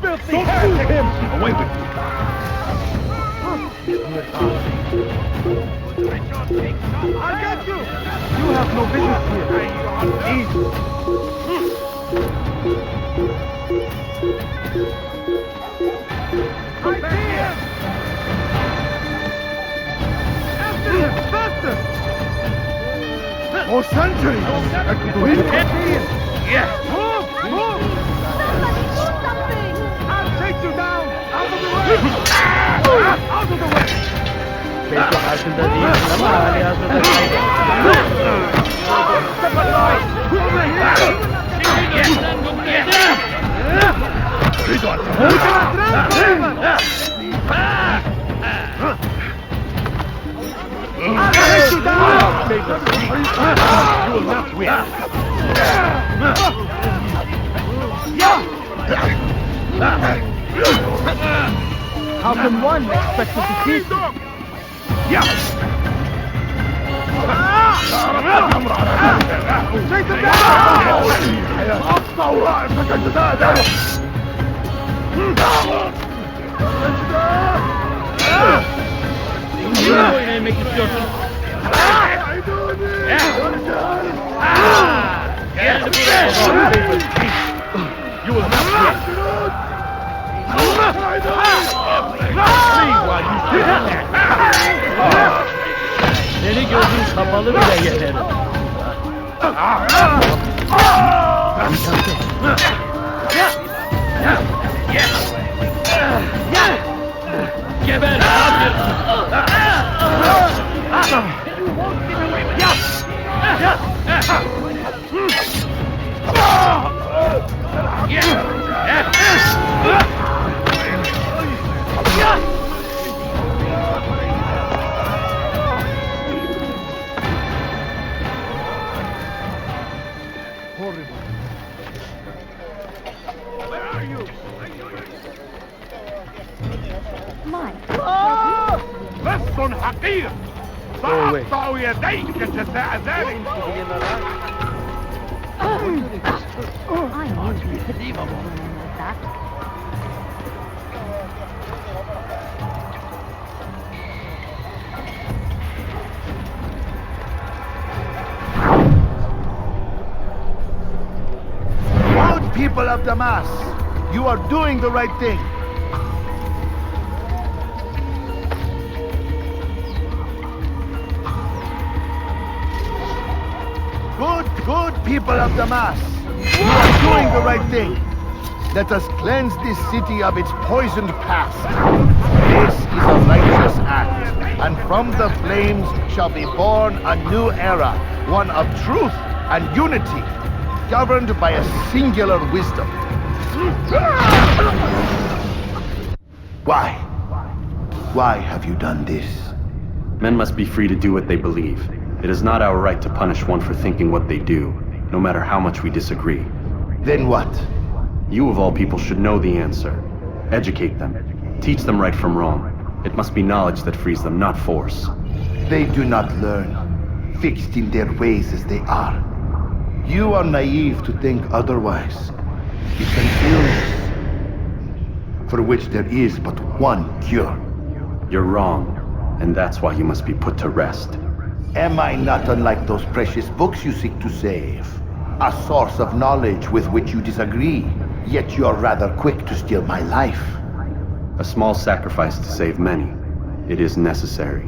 Filthy heretic! Away with I got you! You have no business here. Easy. I'm here! After him! Faster! For centuries! We can't see it! Yes! Move! Move! Somebody do something! I'll take you down! Out of the way! Out of the way! How can one expect to defeat? Take them down! You will not win. Seni gözün kapalı bile yeterim. Geber abi! لص حقير سأقطع يديك جزاء ذلك. Good people of Damas, you are doing the right thing. Good people of Damas, you are doing the right thing. Let us cleanse this city of its poisoned past. This is a righteous act, and from the flames shall be born a new era, one of truth and unity, governed by a singular wisdom. Why? Why have you done this? Men must be free to do what they believe. It is not our right to punish one for thinking what they do, no matter how much we disagree. Then what? You of all people should know the answer. Educate them. Teach them right from wrong. It must be knowledge that frees them, not force. They do not learn, fixed in their ways as they are. You are naive to think otherwise. It's an illness for which there is but one cure. You're wrong, and that's why you must be put to rest. Am I not unlike those precious books you seek to save? A source of knowledge with which you disagree, yet you are rather quick to steal my life. A small sacrifice to save many. It is necessary.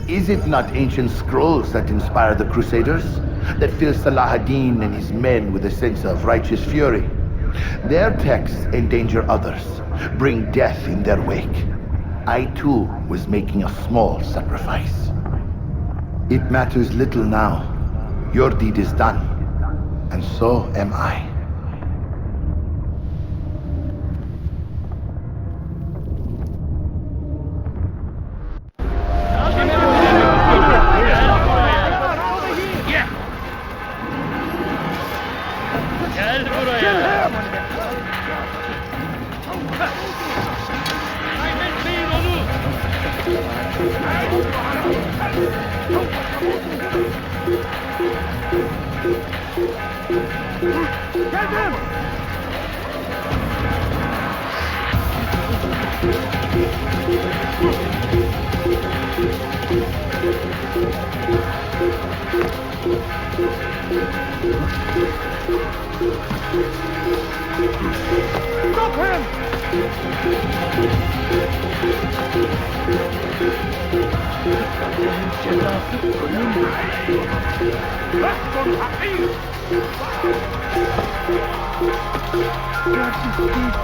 Is it not ancient scrolls that inspire the Crusaders? That fill Saladin and his men with a sense of righteous fury? Their texts endanger others, bring death in their wake. I too was making a small sacrifice. It matters little now. Your deed is done, and so am I. Stop him!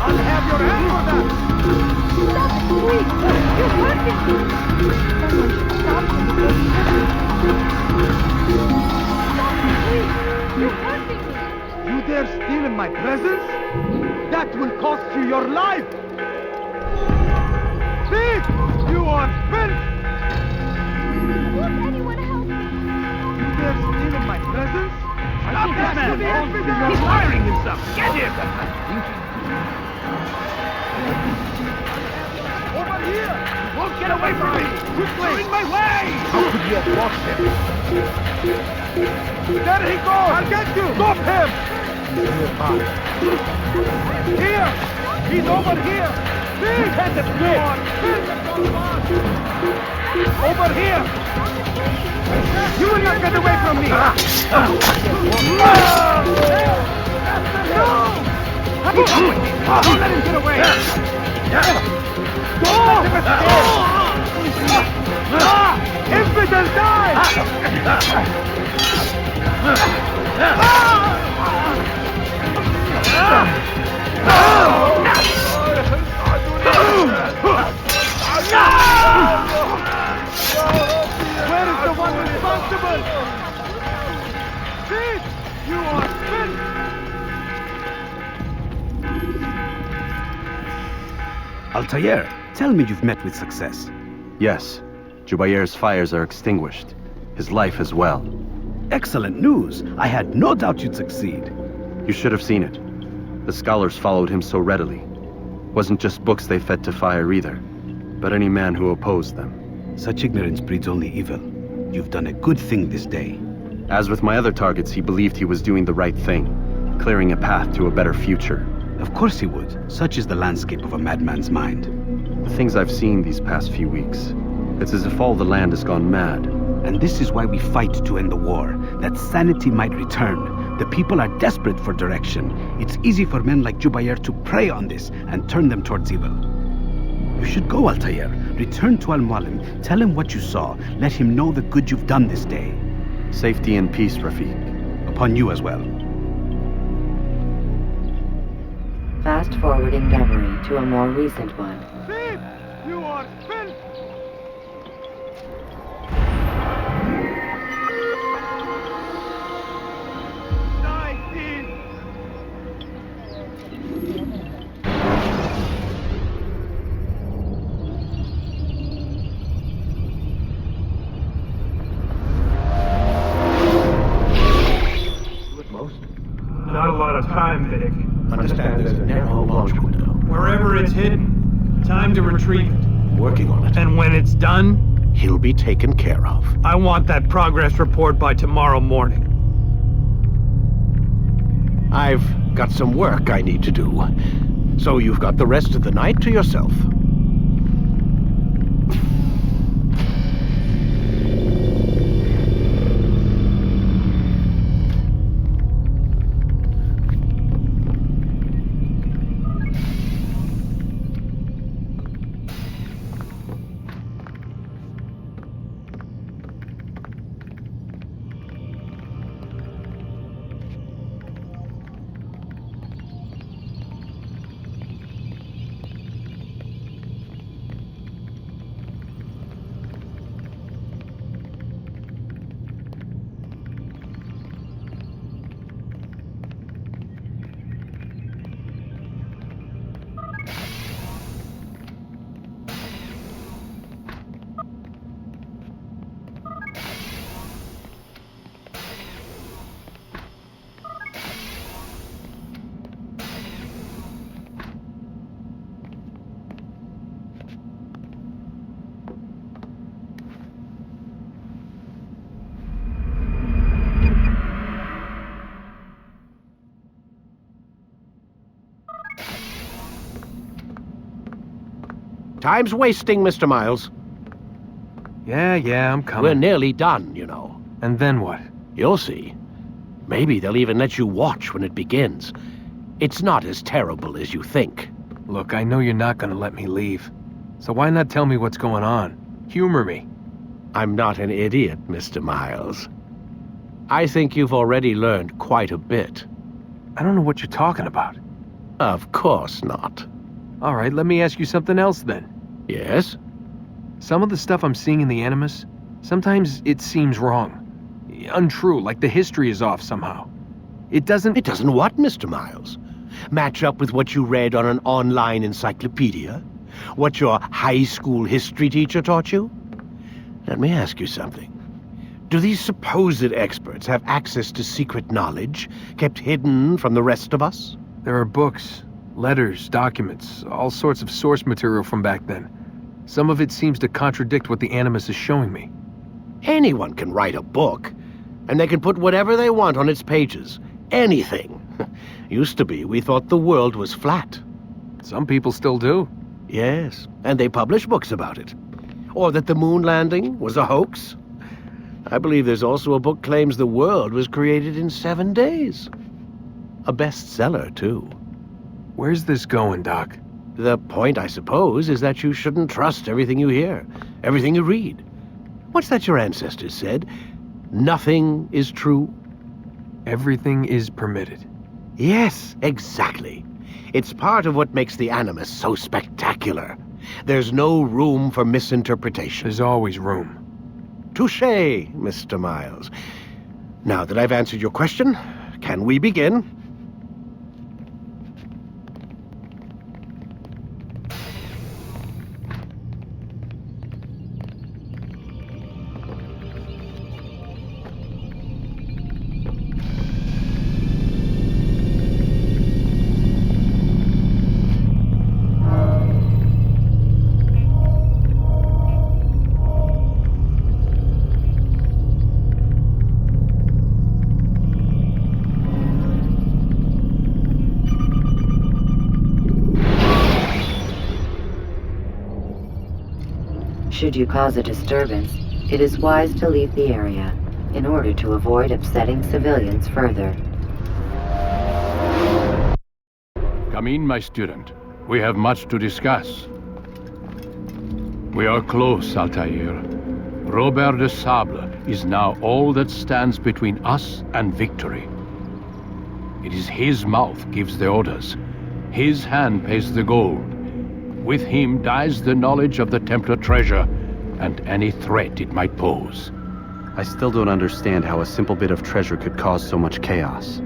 I'll have your hand for that! Stop it, please! You're hurting me! Someone should stop him before he hurts me. Stop it, please! You're hurting me! You dare steal in my presence? That will cost you your life! Thief! You are filth! Won't anyone help me? You dare steal in my presence? Stop this man! He's firing himself! Get him! Over here! You won't get away from me! You're in my way! How could you have lost him? There he goes! I'll get you! Stop him! Here! He's over here! Big head of war! Over here! You will not get away from me! No! Don't let him get away! Don't let him escape! Infidel, die! Where is the one responsible? Thief! You are fit! Altaïr, tell me you've met with success. Yes. Jubayr's fires are extinguished. His life as well. Excellent news. I had no doubt you'd succeed. You should have seen it. The scholars followed him so readily. Wasn't just books they fed to fire either, but any man who opposed them. Such ignorance breeds only evil. You've done a good thing this day. As with my other targets, he believed he was doing the right thing, clearing a path to a better future. Of course he would. Such is the landscape of a madman's mind. The things I've seen these past few weeks, it's as if all the land has gone mad. And this is why we fight to end the war, that sanity might return. The people are desperate for direction. It's easy for men like Jubayr to prey on this and turn them towards evil. You should go, Altaïr. Return to Al-Mualim. Tell him what you saw. Let him know the good you've done this day. Safety and peace, Rafiq. Upon you as well. Fast-forwarding memory to a more recent one. Thief! You are filth! Not a lot of time, Vic. Understand there's a narrow launch window. Wherever it's hidden, time to retrieve it. Working on it. And when it's done, He'll be taken care of. I want that progress report by tomorrow morning. I've got some work I need to do. So you've got the rest of the night to yourself. Time's wasting, Mr. Miles. Yeah, I'm coming. We're nearly done, you know. And then what? You'll see. Maybe they'll even let you watch when it begins. It's not as terrible as you think. Look, I know you're not gonna let me leave. So why not tell me what's going on? Humor me. I'm not an idiot, Mr. Miles. I think you've already learned quite a bit. I don't know what you're talking about. Of course not. All right, let me ask you something else then. Yes? Some of the stuff I'm seeing in the Animus, sometimes it seems wrong. Untrue, like the history is off somehow. It doesn't what, Mr. Miles? Match up with what you read on an online encyclopedia? What your high school history teacher taught you? Let me ask you something. Do these supposed experts have access to secret knowledge kept hidden from the rest of us? There are books, letters, documents, all sorts of source material from back then. Some of it seems to contradict what the Animus is showing me. Anyone can write a book, and they can put whatever they want on its pages. Anything. Used to be, we thought the world was flat. Some people still do. Yes, and they publish books about it. Or that the moon landing was a hoax. I believe there's also a book claims the world was created in 7 days. A bestseller, too. Where's this going, Doc? The point, I suppose, is that you shouldn't trust everything you hear, everything you read. What's that your ancestors said? Nothing is true? Everything is permitted. Yes, exactly. It's part of what makes the Animus so spectacular. There's no room for misinterpretation. There's always room. Touché, Mr. Miles. Now that I've answered your question, can we begin? Should you cause a disturbance, it is wise to leave the area in order to avoid upsetting civilians further. Come in, my student. We have much to discuss. We are close, Altaïr. Robert de Sable is now all that stands between us and victory. It is his mouth gives the orders. His hand pays the gold. With him dies the knowledge of the Templar treasure and any threat it might pose. I still don't understand how a simple bit of treasure could cause so much chaos.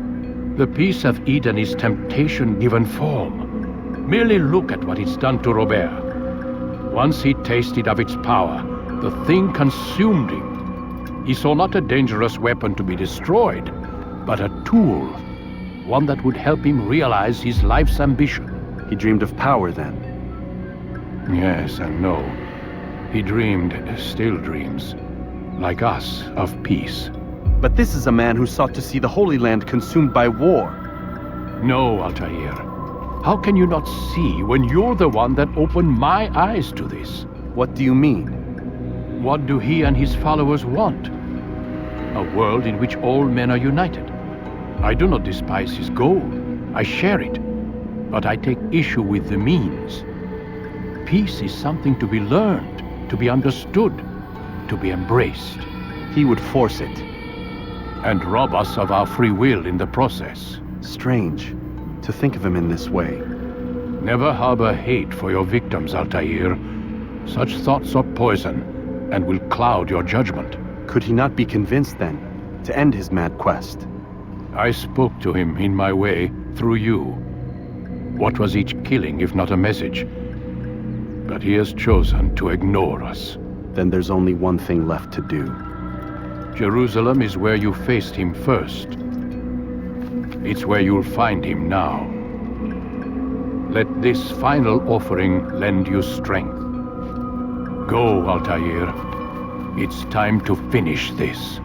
The peace of Eden is temptation given form. Merely look at what it's done to Robert. Once he tasted of its power, the thing consumed him. He saw not a dangerous weapon to be destroyed, but a tool. One that would help him realize his life's ambition. He dreamed of power then? Yes and no. He dreamed, still dreams, like us, of peace. But this is a man who sought to see the Holy Land consumed by war. No, Altaïr. How can you not see when you're the one that opened my eyes to this? What do you mean? What do he and his followers want? A world in which all men are united. I do not despise his goal. I share it. But I take issue with the means. Peace is something to be learned, to be understood, to be embraced. He would force it. And rob us of our free will in the process. Strange, to think of him in this way. Never harbor hate for your victims, Altaïr. Such thoughts are poison, and will cloud your judgment. Could he not be convinced, then, to end his mad quest? I spoke to him in my way, through you. What was each killing if not a message? But he has chosen to ignore us. Then there's only one thing left to do. Jerusalem is where you faced him first. It's where you'll find him now. Let this final offering lend you strength. Go, Altaïr. It's time to finish this.